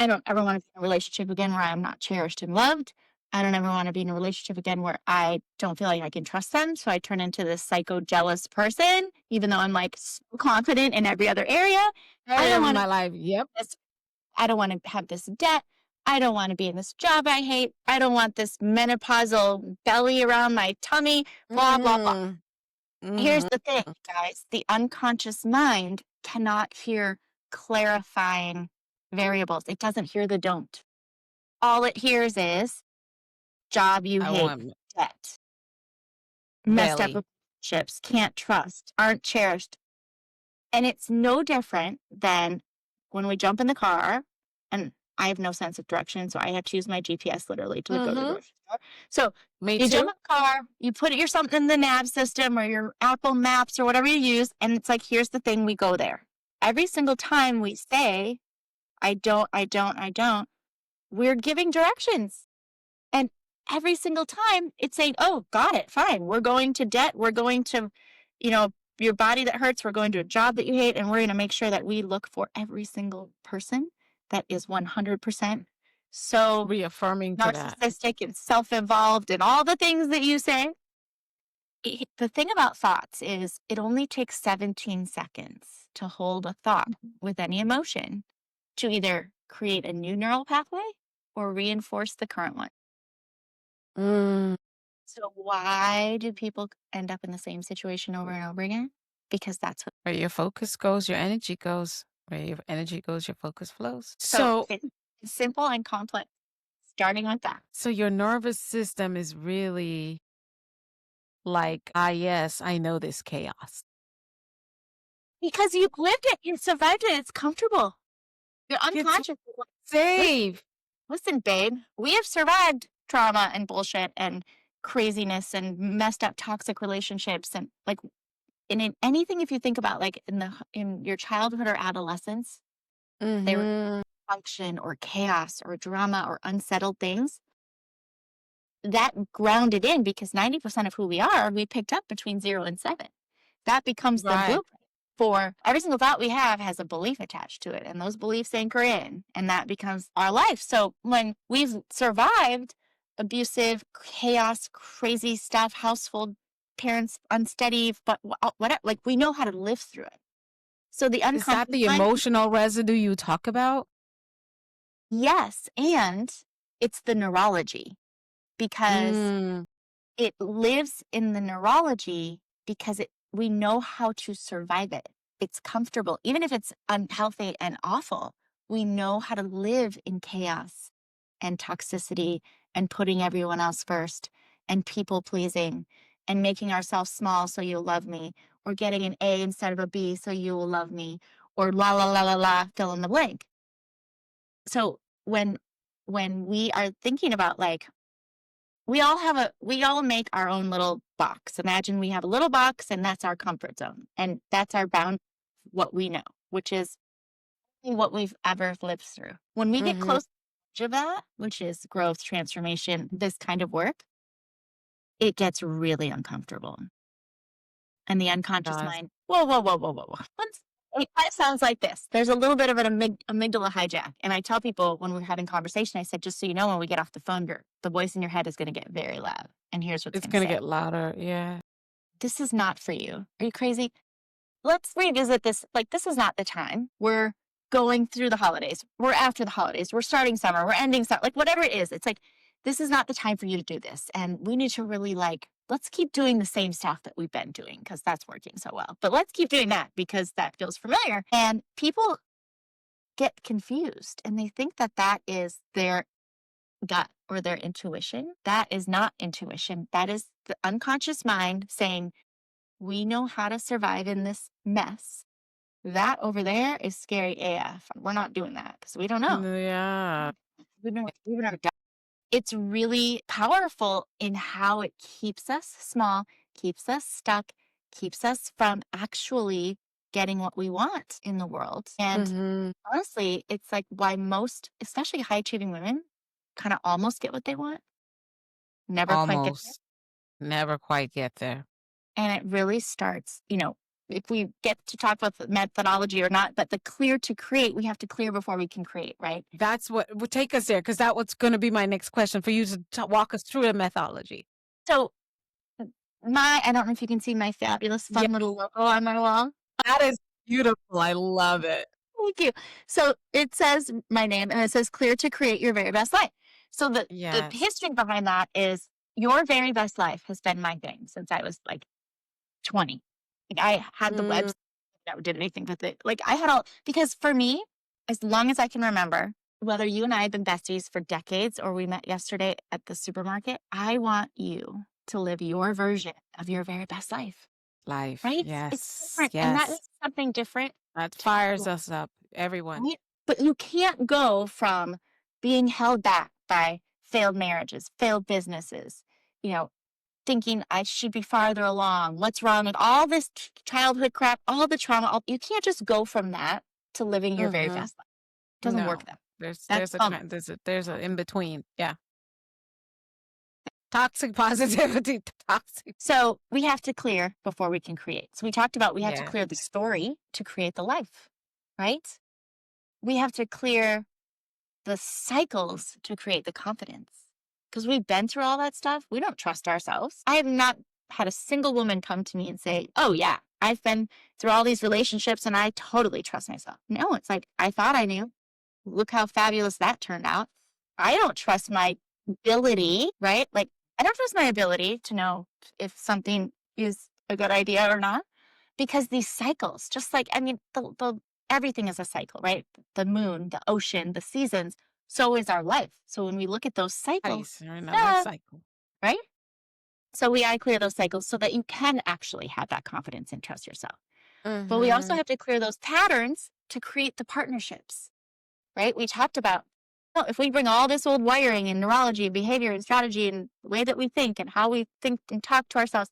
I don't ever want to be in a relationship again where I'm not cherished and loved. I don't ever want to be in a relationship again where I don't feel like I can trust them. So I turn into this psycho jealous person, even though I'm like so confident in every other area. I don't in want my to life. Yep. I don't want to have this debt. I don't want to be in this job I hate. I don't want this menopausal belly around my tummy, blah, blah, blah. Here's Mm-hmm. the thing, guys. The unconscious mind cannot hear clarifying variables. It doesn't hear the don't. All it hears is job you I hate, want debt, messed up belly. relationships, can't trust, aren't cherished. And it's no different than when we jump in the car and I have no sense of direction, so I have to use my GPS literally to go to the Mm-hmm. grocery store. So Me you jump too. in the car, you put your something in the nav system or your Apple Maps or whatever you use, and it's like, here's the thing, we go there. Every single time we say, I don't, we're giving directions. And every single time it's saying, oh, got it, fine. We're going to debt. We're going to, your body that hurts. We're going to a job that you hate. And we're going to make sure that we look for every single person that is 100% so Reaffirming to that. narcissistic and self-involved and all the things that you say. The thing about thoughts is it only takes 17 seconds to hold a thought with any emotion to either create a new neural pathway or reinforce the current one. Mm. So why do people end up in the same situation over and over again? Because that's what. Where your focus goes, your energy goes. Where your energy goes, your focus flows. So So, it's simple and complex, starting with that. so your nervous system is really like, yes, I know this chaos. Because you've lived it, you've survived it, it's comfortable. Your It's unconscious is like, safe. listen, babe, we have survived trauma and bullshit and craziness and messed up toxic relationships and like in anything if you think about like in your childhood or adolescence, they were Mm-hmm. function or chaos or drama or unsettled things that grounded in because 90% of who we are, we picked up between 0 and 7. That becomes the Right. blueprint for every single thought we have has a belief attached to it. And those beliefs anchor in and that becomes our life. So when we've survived abusive, chaos, crazy stuff, household, parents unsteady, but whatever, like we know how to live through it. So the Is that unconscious the mind, emotional residue you talk about? yes. And it's the neurology because Mm. it lives in the neurology because we know how to survive it. It's comfortable. Even if it's unhealthy and awful, we know how to live in chaos and toxicity and putting everyone else first and people pleasing and making ourselves small so you'll love me or getting an A instead of a B so you will love me or la la la la la fill in the blank. So when we are thinking about like we all make our own little box. Imagine we have a little box and that's our comfort zone. And that's our bound, what we know, which is what we've ever lived through. When we get Mm-hmm. close to that, which is growth, transformation, this kind of work, it gets really uncomfortable. And the unconscious Does. mind, whoa. It kind of sounds like this. There's a little bit of an amygdala hijack. And I tell people when we're having conversation, I said, just so you know, when we get off the phone, the voice in your head is going to get very loud. And here's what's It's going going to to say. get louder. Yeah. This is not for you. Are you crazy? Let's revisit this. Like, this is not the time. We're going through the holidays. We're after the holidays. We're starting summer. We're ending summer. Like, whatever it is, it's like, this is not the time for you to do this. And we need to really let's keep doing the same stuff that we've been doing because that's working so well. But let's keep doing that because that feels familiar. And people get confused and they think that that is their gut or their intuition. That is not intuition. That is the unconscious mind saying, we know how to survive in this mess. That over there is scary AF. We're not doing that because we don't know. Yeah. We've never done. It's really powerful in how it keeps us small, keeps us stuck, keeps us from actually getting what we want in the world. And Mm-hmm. honestly, it's like why most, especially high achieving women, kind of almost get what they want, never quite get there. Almost. Never quite get there. And it really starts, if we get to talk about the methodology or not, but the clear to create, we have to clear before we can create, right? That's what would take us there, because that's what's going to be my next question for you to walk us through the methodology. So I don't know if you can see my fabulous, fun little logo on my wall. That is beautiful. I love it. Thank you. So it says my name and it says clear to create your very best life. So the history behind that is your very best life has been my thing since I was like 20. Like I had the website, never did anything with it. Like I had all, because for me, as long as I can remember, whether you and I have been besties for decades or we met yesterday at the supermarket, I want you to live your version of your very best life. Life. Right? Yes. It's different. Yes. And that is something different. That fires us up, everyone. Right? But you can't go from being held back by failed marriages, failed businesses, thinking I should be farther along. What's wrong with all this childhood crap, all the trauma? You can't just go from that to living your very best life. It doesn't work that way. There's a in between. Yeah. Toxic positivity. Toxic. So we have to clear before we can create. So we talked about we have to clear the story to create the life, right? We have to clear the cycles to create the confidence. Because we've been through all that stuff. We don't trust ourselves. I have not had a single woman come to me and say, oh yeah, I've been through all these relationships and I totally trust myself. No, it's like, I thought I knew. Look how fabulous that turned out. I don't trust my ability, right? Like, I don't trust my ability to know if something is a good idea or not, because these cycles, just like, everything is a cycle, right? The moon, the ocean, the seasons, so is our life. So when we look at those cycles, cycle, right? So I clear those cycles so that you can actually have that confidence and trust yourself. But we also have to clear those patterns to create the partnerships, right? We talked about, if we bring all this old wiring and neurology, behavior and strategy and the way that we think and how we think and talk to ourselves,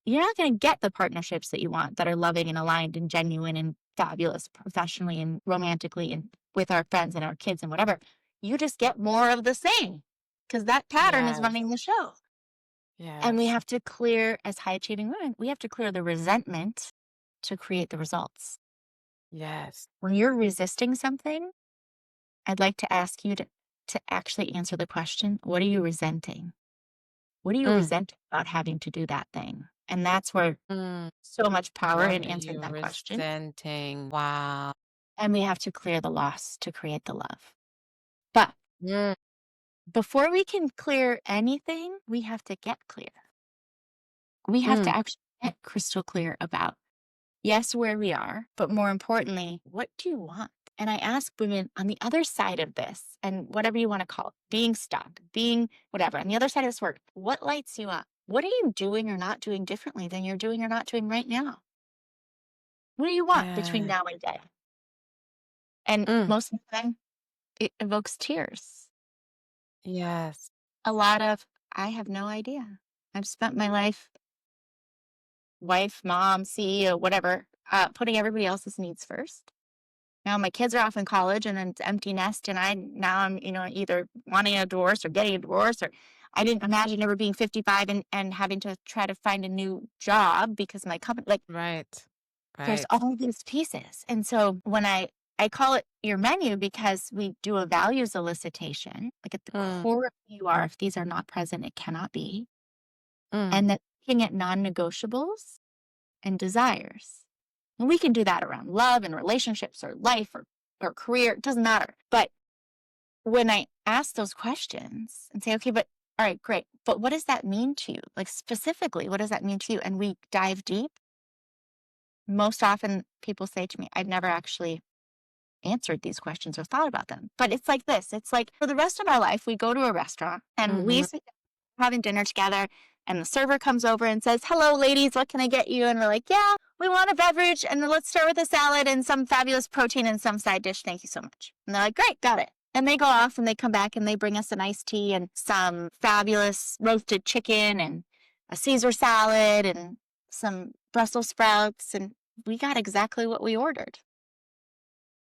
you're not going to get the partnerships that you want that are loving and aligned and genuine and fabulous professionally and romantically and with our friends and our kids and whatever. You just get more of the same because that pattern is running the show. Yeah. And we have to clear, as high achieving women, we have to clear the resentment to create the results. Yes. When you're resisting something, I'd like to ask you to actually answer the question, what are you resenting? What do you resent about having to do that thing? And that's where so much power in answering that question. Resenting. Wow. And we have to clear the loss to create the love. But before we can clear anything, we have to get clear. We have to actually get crystal clear about, yes, where we are, but more importantly, what do you want? And I ask women on the other side of this, and whatever you want to call it, being stuck, being whatever, on the other side of this work, what lights you up? What are you doing or not doing differently than you're doing or not doing right now? What do you want between now and then? And most of the time, it evokes tears. Yes. A lot of, I have no idea. I've spent my life, wife, mom, CEO, whatever, putting everybody else's needs first. Now my kids are off in college and it's empty nest, and I'm either wanting a divorce or getting a divorce, or I didn't imagine ever being 55 and having to try to find a new job because my company, right. There's all these pieces. And so when I call it your menu because we do a values elicitation, like at the core of who you are, if these are not present, it cannot be. And then looking at non-negotiables and desires. And we can do that around love and relationships or life or career. It doesn't matter. But when I ask those questions and say, okay, but all right, great. But what does that mean to you? Like specifically, what does that mean to you? And we dive deep. Most often people say to me, I've never actually answered these questions or thought about them. But it's like this. It's like for the rest of our life, we go to a restaurant and we sit down having dinner together, and the server comes over and says, hello, ladies, what can I get you? And we're like, yeah, we want a beverage, and let's start with a salad and some fabulous protein and some side dish. Thank you so much. And they're like, great, got it. And they go off and they come back and they bring us an iced tea and some fabulous roasted chicken and a Caesar salad and some Brussels sprouts. And we got exactly what we ordered.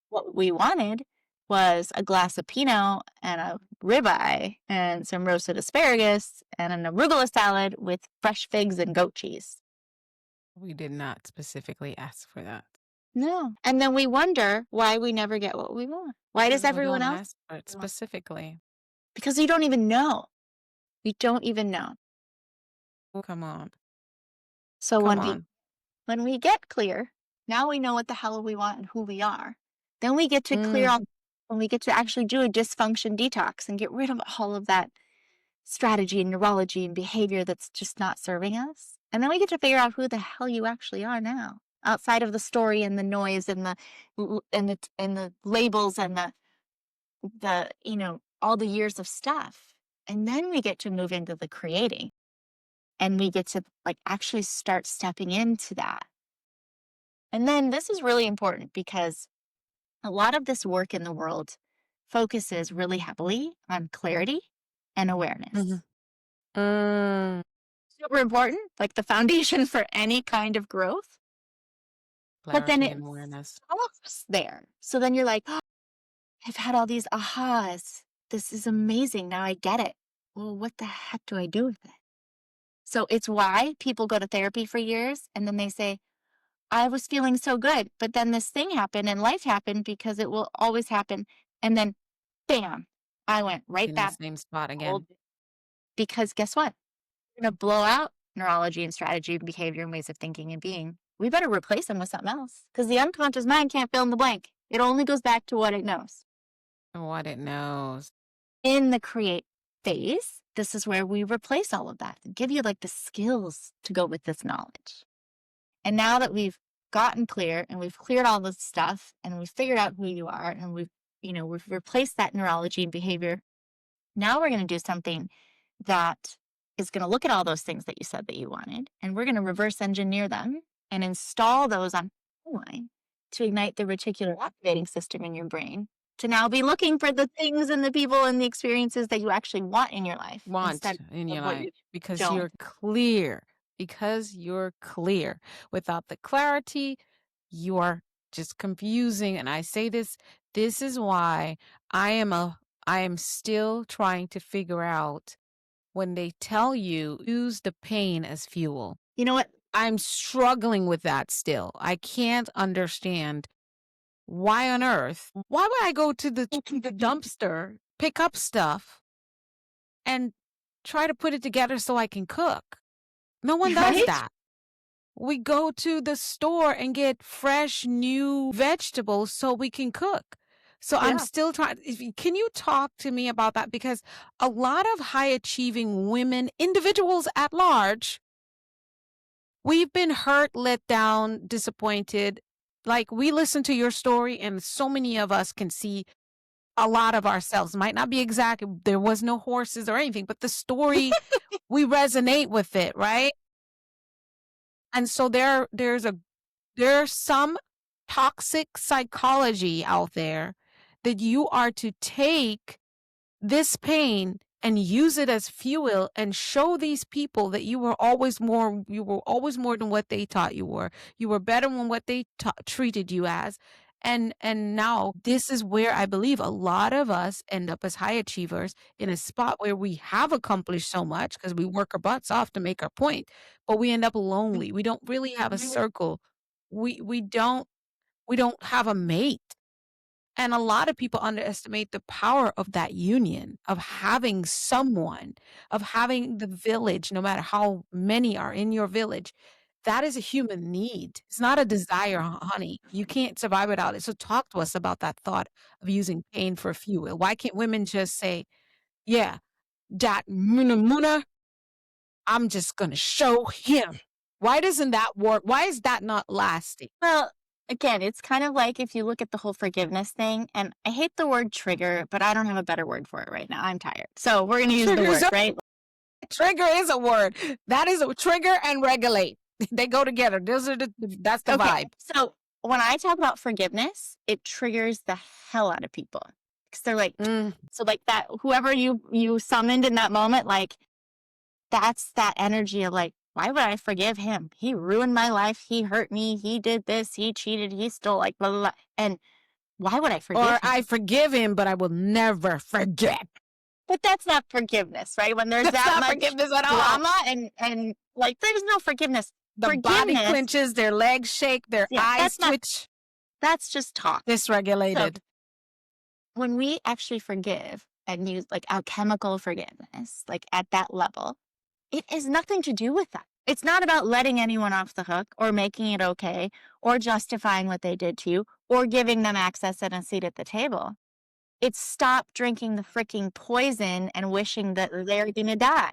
What we wanted was a glass of Pinot and a ribeye and some roasted asparagus and an arugula salad with fresh figs and goat cheese. We did not specifically ask for that. No. And then we wonder why we never get what we want. Why does We everyone don't else? ask for it specifically. Because we don't even know. We don't even know. Oh, come on. So Come on. when we get clear, now we know what the hell we want and who we are. Then we get to clear out, when we get to actually do a dysfunction detox and get rid of all of that strategy and neurology and behavior that's just not serving us. And then we get to figure out who the hell you actually are now, outside of the story and the noise and the labels and the all the years of stuff. And then we get to move into the creating, and we get to actually start stepping into that. And then this is really important because a lot of this work in the world focuses really heavily on clarity and awareness. Mm. Super important, like the foundation for any kind of growth. But then Clarity and it awareness. stops there. So then you're like, oh, I've had all these ahas. This is amazing. Now I get it. Well, what the heck do I do with it? So it's why people go to therapy for years and then they say, I was feeling so good, but then this thing happened and life happened, because it will always happen. And then bam, I went right In back. the same spot again. Because guess what? We're going to blow out neurology and strategy and behavior and ways of thinking and being. We better replace them with something else, because the unconscious mind can't fill in the blank. It only goes back to what it knows. What it knows. In the create phase, this is where we replace all of that and give you the skills to go with this knowledge. And now that we've gotten clear and we've cleared all this stuff and we've figured out who you are and we've replaced that neurology and behavior, now we're going to do something that is going to look at all those things that you said that you wanted, and we're going to reverse engineer them and install those on line to ignite the reticular activating system in your brain to now be looking for the things and the people and the experiences that you actually want in your life. Because you're clear. Because you're clear. Without the clarity, you're just confusing. And I say this is why I am still trying to figure out, when they tell you use the pain as fuel. You know what? I'm struggling with that still. I can't understand why on earth. Why would I go to the dumpster, pick up stuff, and try to put it together so I can cook? No one does that. We go to the store and get fresh, new vegetables so we can cook. So I'm still trying. Can you talk to me about that? Because a lot of high achieving women, individuals at large, we've been hurt, let down, disappointed. We listen to your story, and so many of us can see a lot of ourselves. Might not be exact. There was no horses or anything, but the story, we resonate with it, right? And so there's some toxic psychology out there that you are to take this pain and use it as fuel and show these people that you were always more than what they taught you were. You were better than what they treated you as. And now this is where I believe a lot of us end up as high achievers, in a spot where we have accomplished so much because we work our butts off to make our point, but we end up lonely. We don't really have a circle. We don't have a mate. And a lot of people underestimate the power of that union, of having someone, of having the village, no matter how many are in your village. That is a human need. It's not a desire, honey. You can't survive without it. So talk to us about that thought of using pain for fuel. Why can't women just say, yeah, that muna, I'm just going to show him. Why doesn't that work? Why is that not lasting? Well, again, it's kind of like if you look at the whole forgiveness thing, and I hate the word trigger, but I don't have a better word for it right now. I'm tired. So we're going to use the word, right? Trigger is a word. That is a trigger and regulate. They go together. That's the vibe. So when I talk about forgiveness, it triggers the hell out of people. Because they're like, so that, whoever you summoned in that moment, that's that energy of why would I forgive him? He ruined my life. He hurt me. He did this. He cheated. He stole, blah, blah, blah. And why would I forgive him? Or I forgive him, but I will never forget. But that's not forgiveness, right? When there's that much forgiveness at all. drama and there's no forgiveness. The body forgiveness, clenches, their legs shake, their eyes twitch, that's just talk. So dysregulated. when we actually forgive and use like alchemical forgiveness, like at that level, it has nothing to do with that. It's not about letting anyone off the hook or making it okay or justifying what they did to you or giving them access and a seat at the table. It's stop drinking the freaking poison and wishing that they're going to die.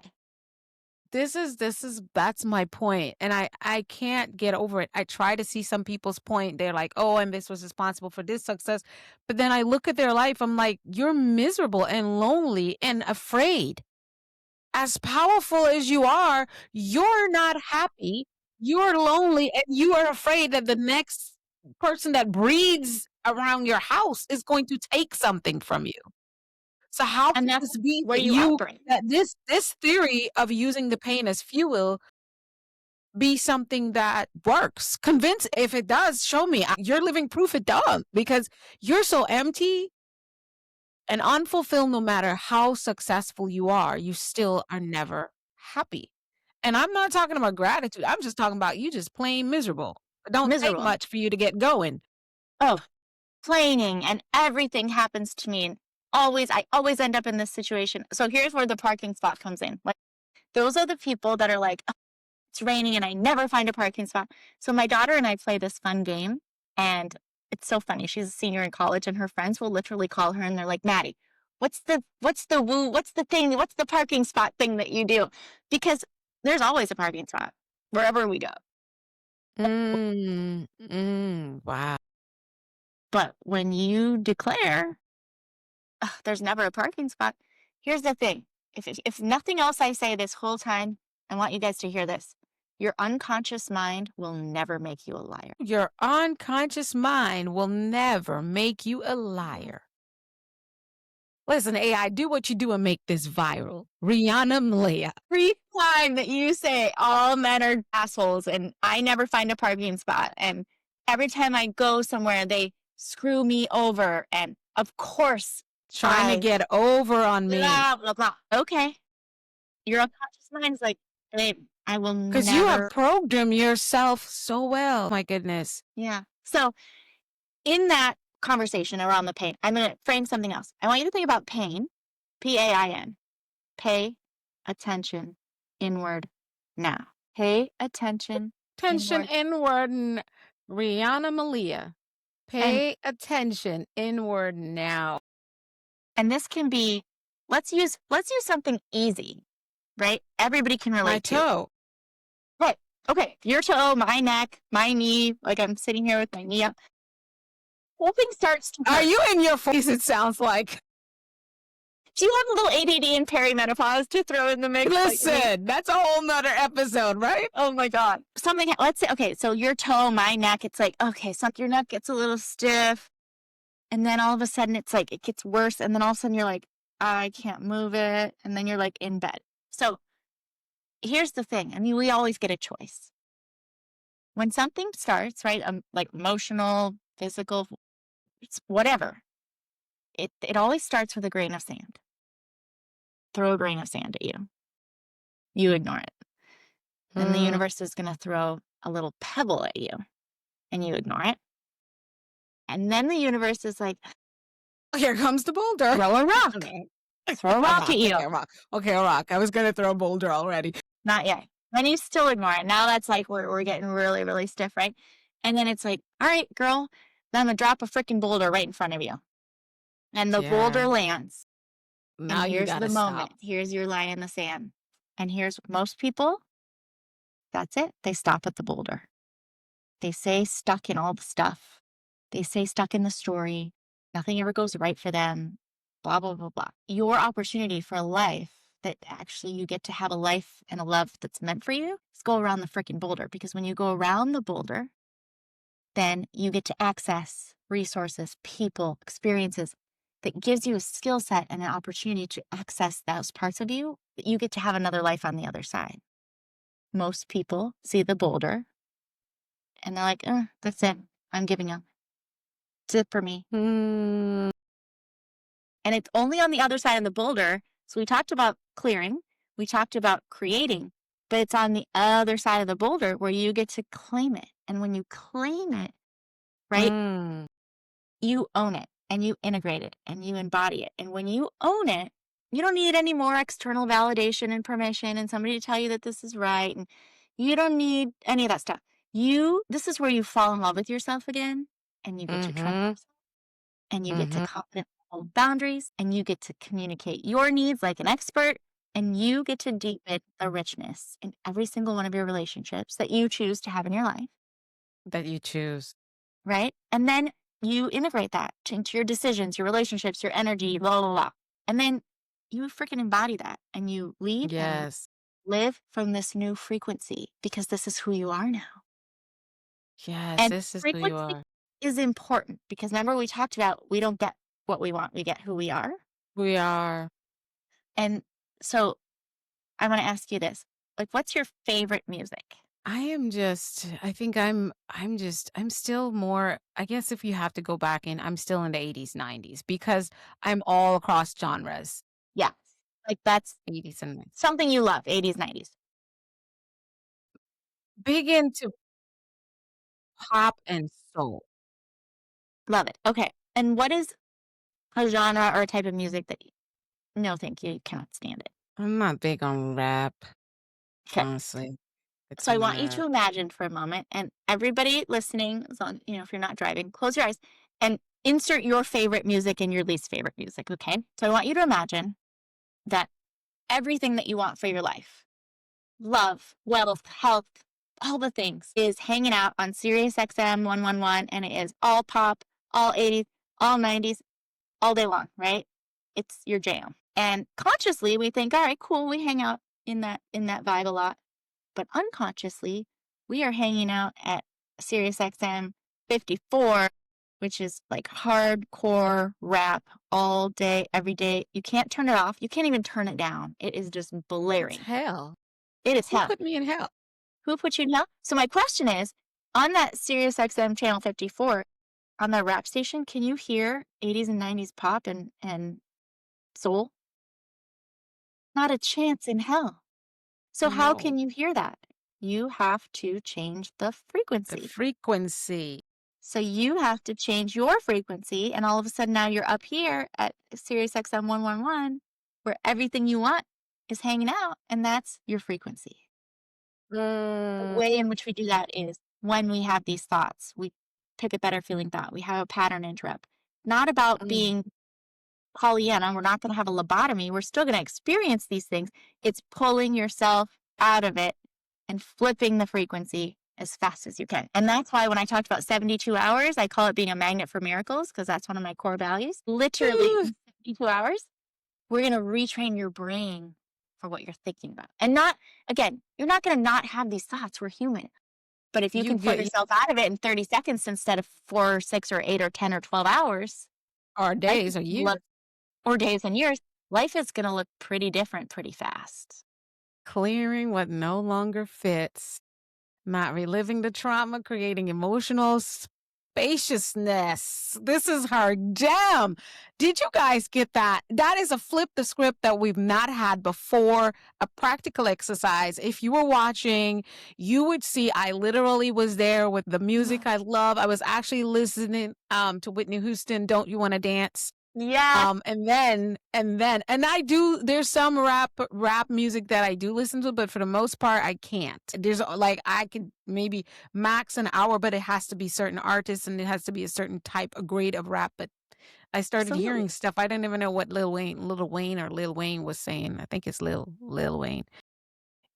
That's my point. And I can't get over it. I try to see some people's point. They're like, oh, and this was responsible for this success. But then I look at their life. I'm like, you're miserable and lonely and afraid. As powerful as you are, you're not happy. You're lonely and you are afraid that the next person that breathes around your house is going to take something from you. So how And can that's this be where that you operate. that this theory of using the pain as fuel be something that works? Convince, if it does, show me. You're living proof it does, because you're so empty and unfulfilled. No matter how successful you still are never happy. And I'm not talking about gratitude. I'm just talking about you just plain miserable. It don't take Miserable. much for you to get going. Oh, complaining and everything happens to me. And I always end up in this situation. So here's where the parking spot comes in. Like, those are the people that are like, "Oh, it's raining and I never find a parking spot." So my daughter and I play this fun game, and it's so funny. She's a senior in college, and her friends will literally call her and they're like, "Maddie, what's the parking spot thing that you do?" Because there's always a parking spot wherever we go. Wow. But when you declare, there's never a parking spot, here's the thing. If nothing else I say this whole time, I want you guys to hear this. Your unconscious mind will never make you a liar. Your unconscious mind will never make you a liar. Listen, AI, do what you do and make this viral. Riana Malia. Every time that you say all men are assholes and I never find a parking spot, and every time I go somewhere, they screw me over, and of course, Trying to get over on me. blah, blah, blah. Okay. Your unconscious mind's like, babe, I will never. Because you have programmed yourself so well. My goodness. Yeah. So in that conversation around the pain, I'm going to frame something else. I want you to think about pain, PAIN. Pay attention inward now. Pay attention. Attention inward. Riana Malia. Pay attention inward now. And this can be, let's use something easing, right? Everybody can relate My toe. Right. Okay. Your toe, my neck, my knee. Like, I'm sitting here with my knee up. Whole thing starts to hurt. Are you in your face? It sounds like. Do you have a little ADD and perimenopause to throw in the mix? Listen, that's a whole nother episode, right? Oh my God. Let's say, okay, so your toe, my neck, it's like, okay, so your neck gets a little stiff. And then all of a sudden it's like, it gets worse. And then all of a sudden you're like, I can't move it. And then you're like in bed. So here's the thing. I mean, we always get a choice. When something starts, right? Like emotional, physical, it's whatever. It always starts with a grain of sand. Throw a grain of sand at you. You ignore it. Then the universe is going to throw a little pebble at you and you ignore it. And then the universe is like, here comes the boulder. Throw a rock. Throw a rock at you. Okay, a rock. I was going to throw a boulder already. Not yet. Then you still ignore it. Now that's like, we're getting really, really stiff, right? And then it's like, all right, girl, then I'm going to drop a freaking boulder right in front of you. And the boulder lands. Now and here's the moment. Stop. Here's your line in the sand. And here's most people. That's it. They stop at the boulder. They stay stuck in all the stuff. They stay stuck in the story. Nothing ever goes right for them. Blah, blah, blah, blah. Your opportunity for a life that actually you get to have a life and a love that's meant for you is go around the freaking boulder. Because when you go around the boulder, then you get to access resources, people, experiences that gives you a skill set and an opportunity to access those parts of you that you get to have another life on the other side. Most people see the boulder and they're like, that's it. I'm giving up. It's it for me. And it's only on the other side of the boulder. So we talked about clearing. We talked about creating. but it's on the other side of the boulder where you get to claim it. And when you claim it, right, you own it and you integrate it and you embody it. And when you own it, you don't need any more external validation and permission and somebody to tell you that this is right. And you don't need any of that stuff. This is where you fall in love with yourself again, and you get to trust yourself, and you get to confidently hold boundaries, and you get to communicate your needs like an expert, and you get to deepen the richness in every single one of your relationships that you choose to have in your life. That you choose. Right? And then you integrate that into your decisions, your relationships, your energy, blah, blah, blah. And then you freaking embody that and you lead and Yes. live from this new frequency because this is who you are now. Yes, And this is who you frequency are. is important because remember we talked about we don't get what we want, we get who we are. We are. And so I want to ask you this. Like, what's your favorite music? I think I'm still more, I guess if you have to go back in, I'm still in the 80s, 90s because I'm all across genres. Yes. Like that's 80s and 90s. something you love, 80s, 90s. Big into pop and soul. Love it. Okay. And what is a genre or a type of music that no, thank you, you cannot stand it? I'm not big on rap, Okay. honestly. It's So a I want you to nerve. imagine for a moment, and everybody listening, as long, if you're not driving, close your eyes and insert your favorite music and your least favorite music. Okay. So I want you to imagine that everything that you want for your life, love, wealth, health, all the things is hanging out on Sirius XM 111, and it is all pop, all 80s, all 90s, all day long, right? It's your jam. And consciously we think, all right, cool, we hang out in that vibe a lot. But unconsciously, we are hanging out at Sirius XM 54, which is like hardcore rap all day, every day. You can't turn it off. You can't even turn it down. It is just It's blaring. hell. It is Who hell. put me in hell? Who put you in hell? So my question is, on that Sirius XM channel 54, on that rap station, can you hear 80s and 90s pop and soul? Not a chance in hell. So how No. can you hear that? You have to change the The frequency. frequency. So you have to change your frequency, and all of a sudden now you're up here at Sirius XM 111, where everything you want is hanging out, and that's your frequency. The way in which we do that is when we have these thoughts, we pick a better feeling thought, we have a pattern interrupt. Not about being Pollyanna, we're not going to have a lobotomy, we're still going to experience these things. It's pulling yourself out of it and flipping the frequency as fast as you can. And that's why when I talked about 72 hours, I call it being a magnet for miracles, because that's one of my core values. Literally in 72 hours, we're going to retrain your brain for what you're thinking about. And not, again, you're not going to not have these thoughts. We're human. But if you can pull yourself out of it in 30 seconds instead of 4 or 6 or 8 or 10 or 12 hours, or days or years. Or days and years, life is going to look pretty different pretty fast. Clearing what no longer fits. Not reliving the trauma, creating emotional spaciousness. This is her jam. Did you guys get that? That is a flip the script that we've not had before, a practical exercise. If you were watching, you would see I literally was there with the music I love. I was actually listening to Whitney Houston, Don't You Want to Dance? Yeah. And I do, there's some rap music that I do listen to, but for the most part, I can't. There's like, I could maybe max an hour, but it has to be certain artists and it has to be a certain type, a grade of rap. But I started hearing stuff. I didn't even know what Lil Wayne was saying. I think it's Lil Wayne.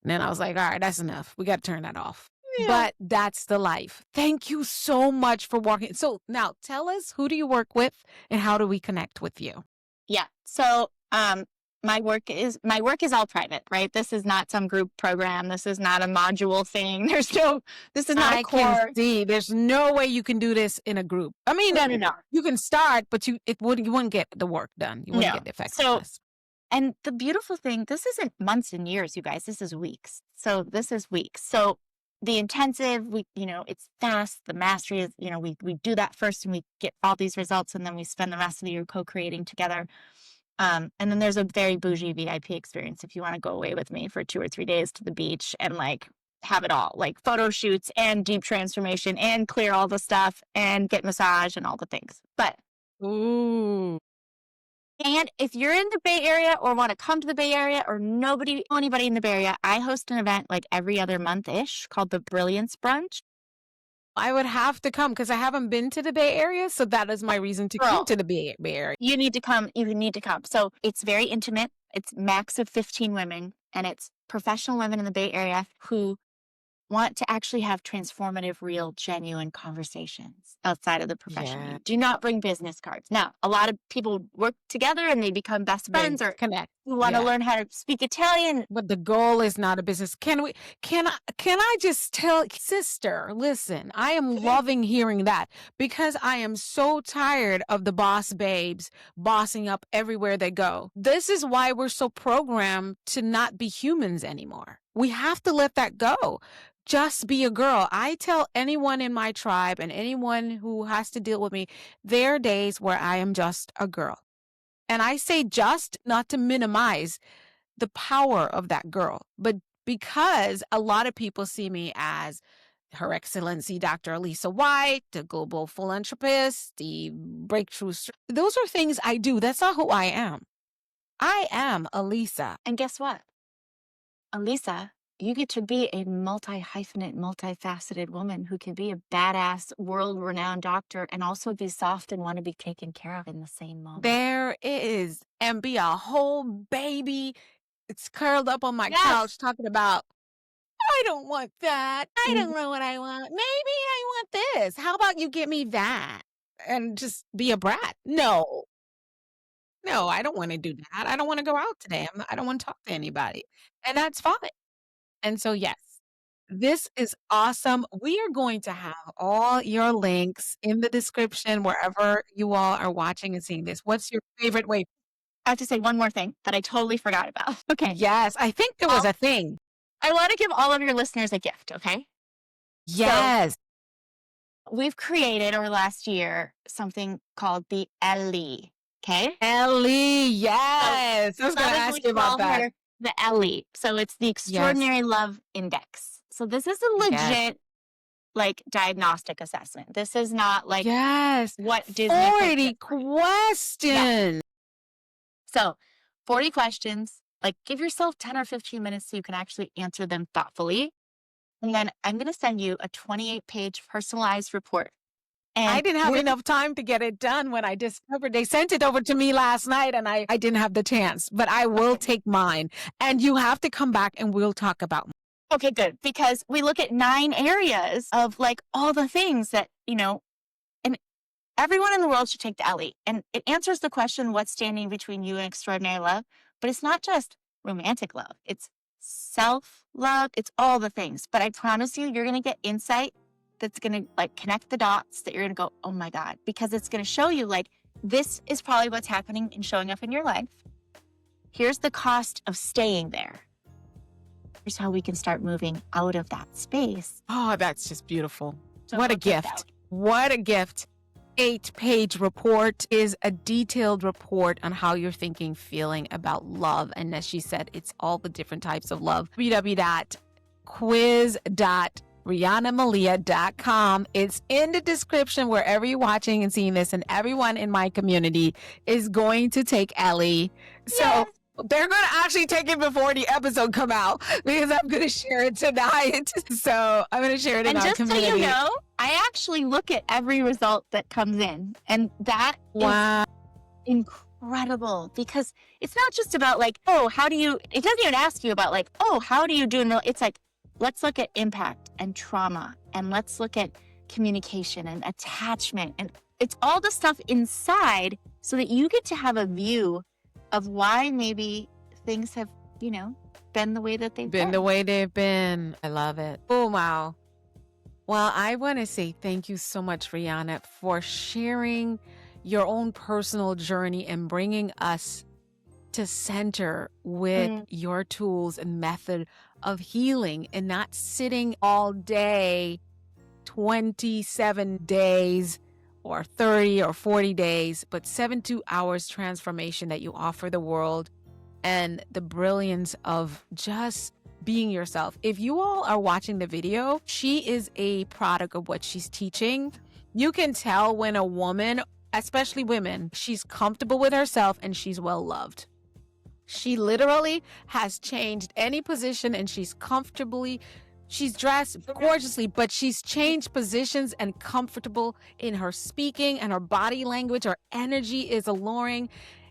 And then I was like, all right, that's enough. We got to turn that off. Yeah. But that's the life. Thank you so much for walking. So now tell us, who do you work with and how do we connect with you? Yeah. So my work is all private, right? This is not some group program. This is not a module thing. This is not a core. I can see there's no way you can do this in a group. I mean, no. You can start, but you wouldn't get the work done. You wouldn't get the effectiveness. And the beautiful thing, this isn't months and years, you guys. This is weeks. So this is weeks. So the intensive, it's fast. The mastery is, we do that first and we get all these results and then we spend the rest of the year co-creating together. And then there's a very bougie VIP experience if you want to go away with me for 2 or 3 days to the beach and like have it all, like photo shoots and deep transformation and clear all the stuff and get massage and all the things. But Ooh. and if you're in the Bay Area or want to come to the Bay Area or know anybody in the Bay Area, I host an event like every other month-ish called the Brilliance Brunch. I would have to come because I haven't been to the Bay Area. So that is my reason to come to the Bay Area. You need to come. You need to come. So it's very intimate. It's max of 15 women, and it's professional women in the Bay Area who want to actually have transformative, real, genuine conversations outside of the profession. Yeah. Do not bring business cards. Now, a lot of people work together and they become best friends or connect. who want to learn how to speak Italian. But the goal is not a business. Can I just tell sister, listen, I am loving hearing that because I am so tired of the boss babes bossing up everywhere they go. This is why we're so programmed to not be humans anymore. We have to let that go. Just be a girl. I tell anyone in my tribe and anyone who has to deal with me, there are days where I am just a girl. And I say just not to minimize the power of that girl, but because a lot of people see me as Her Excellency Dr. Alisa Whyte, the global philanthropist, the breakthrough. Those are things I do. That's not who I am. I am Alisa. And guess what? Alisa, you get to be a multi-hyphenate, multifaceted woman who can be a badass, world-renowned doctor and also be soft and want to be taken care of in the same moment. There is. And be a whole baby. It's curled up on my couch talking about, I don't want that. I don't know what I want. Maybe I want this. How about you get me that? And just be a brat. No, I don't want to do that. I don't want to go out today. I don't want to talk to anybody. And that's fine. And so, yes, this is awesome. We are going to have all your links in the description wherever you all are watching and seeing this. What's your favorite way? I have to say one more thing that I totally forgot about. Okay. Yes, I think there was a thing. I want to give all of your listeners a gift, okay? Yes. So, we've created over the last year something called the Ellie, okay? Ellie, yes. I was going to ask you about that. The Ellie. So it's the Extraordinary Love Index. So this is a legit like diagnostic assessment. This is not like what Disney 40 questions. Yeah. So 40 questions, like give yourself 10 or 15 minutes so you can actually answer them thoughtfully. And then I'm going to send you a 28-page personalized report. And I didn't have enough time to get it done when I discovered. They sent it over to me last night and I didn't have the chance, but I will take mine. And you have to come back and we'll talk about mine. Okay, good. Because we look at 9 areas of like all the things that, and everyone in the world should take the Ellie. And it answers the question, what's standing between you and extraordinary love? But it's not just romantic love. It's self-love. It's all the things. But I promise you, you're going to get insight that's going to like connect the dots that you're going to go, oh my God, because it's going to show you like, this is probably what's happening and showing up in your life. Here's the cost of staying there. Here's how we can start moving out of that space. Oh, that's just beautiful. So what a gift. What a gift. 8-page report is a detailed report on how you're thinking, feeling about love. And as she said, it's all the different types of love. www.quiz.rianamalia.com. It's in the description wherever you're watching and seeing this, and everyone in my community is going to take Ellie. So they're going to actually take it before the episode come out because I'm going to share it tonight. So I'm going to share it in our community. And just so you know, I actually look at every result that comes in, and that is incredible because it's not just about like, it doesn't even ask you about like, how do you do? It's like, let's look at impact and trauma, and let's look at communication and attachment. And it's all the stuff inside so that you get to have a view of why maybe things have, been the way that they've been. The way they've been. I love it. Oh, wow. Well, I want to say thank you so much, Riana, for sharing your own personal journey and bringing us to center with your tools and method of healing and not sitting all day, 27 days or 30 or 40 days, but 72 hours transformation that you offer the world and the brilliance of just being yourself. If you all are watching the video, she is a product of what she's teaching. You can tell when a woman, especially women, she's comfortable with herself and she's well loved. She literally has changed any position and she's dressed gorgeously, but she's changed positions and comfortable in her speaking and her body language. Her energy is alluring.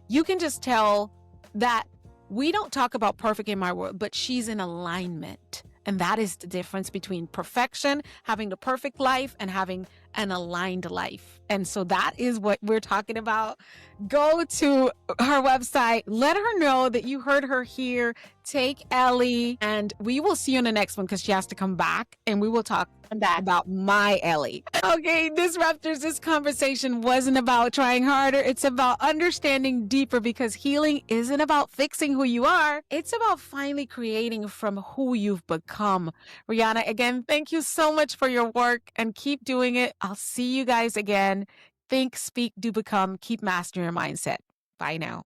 You can just tell that we don't talk about perfect in my world, but she's in alignment. And that is the difference between perfection, having the perfect life, and having an aligned life. And so that is what we're talking about. Go to her website. Let her know that you heard her here. Take Ellie, and we will see you in the next one because she has to come back, and we will talk about my Ellie. Okay, Disruptors, this conversation wasn't about trying harder. It's about understanding deeper, because healing isn't about fixing who you are. It's about finally creating from who you've become. Riana, again, thank you so much for your work, and keep doing it. I'll see you guys again. Think, speak, do become. Keep mastering your mindset. Bye now.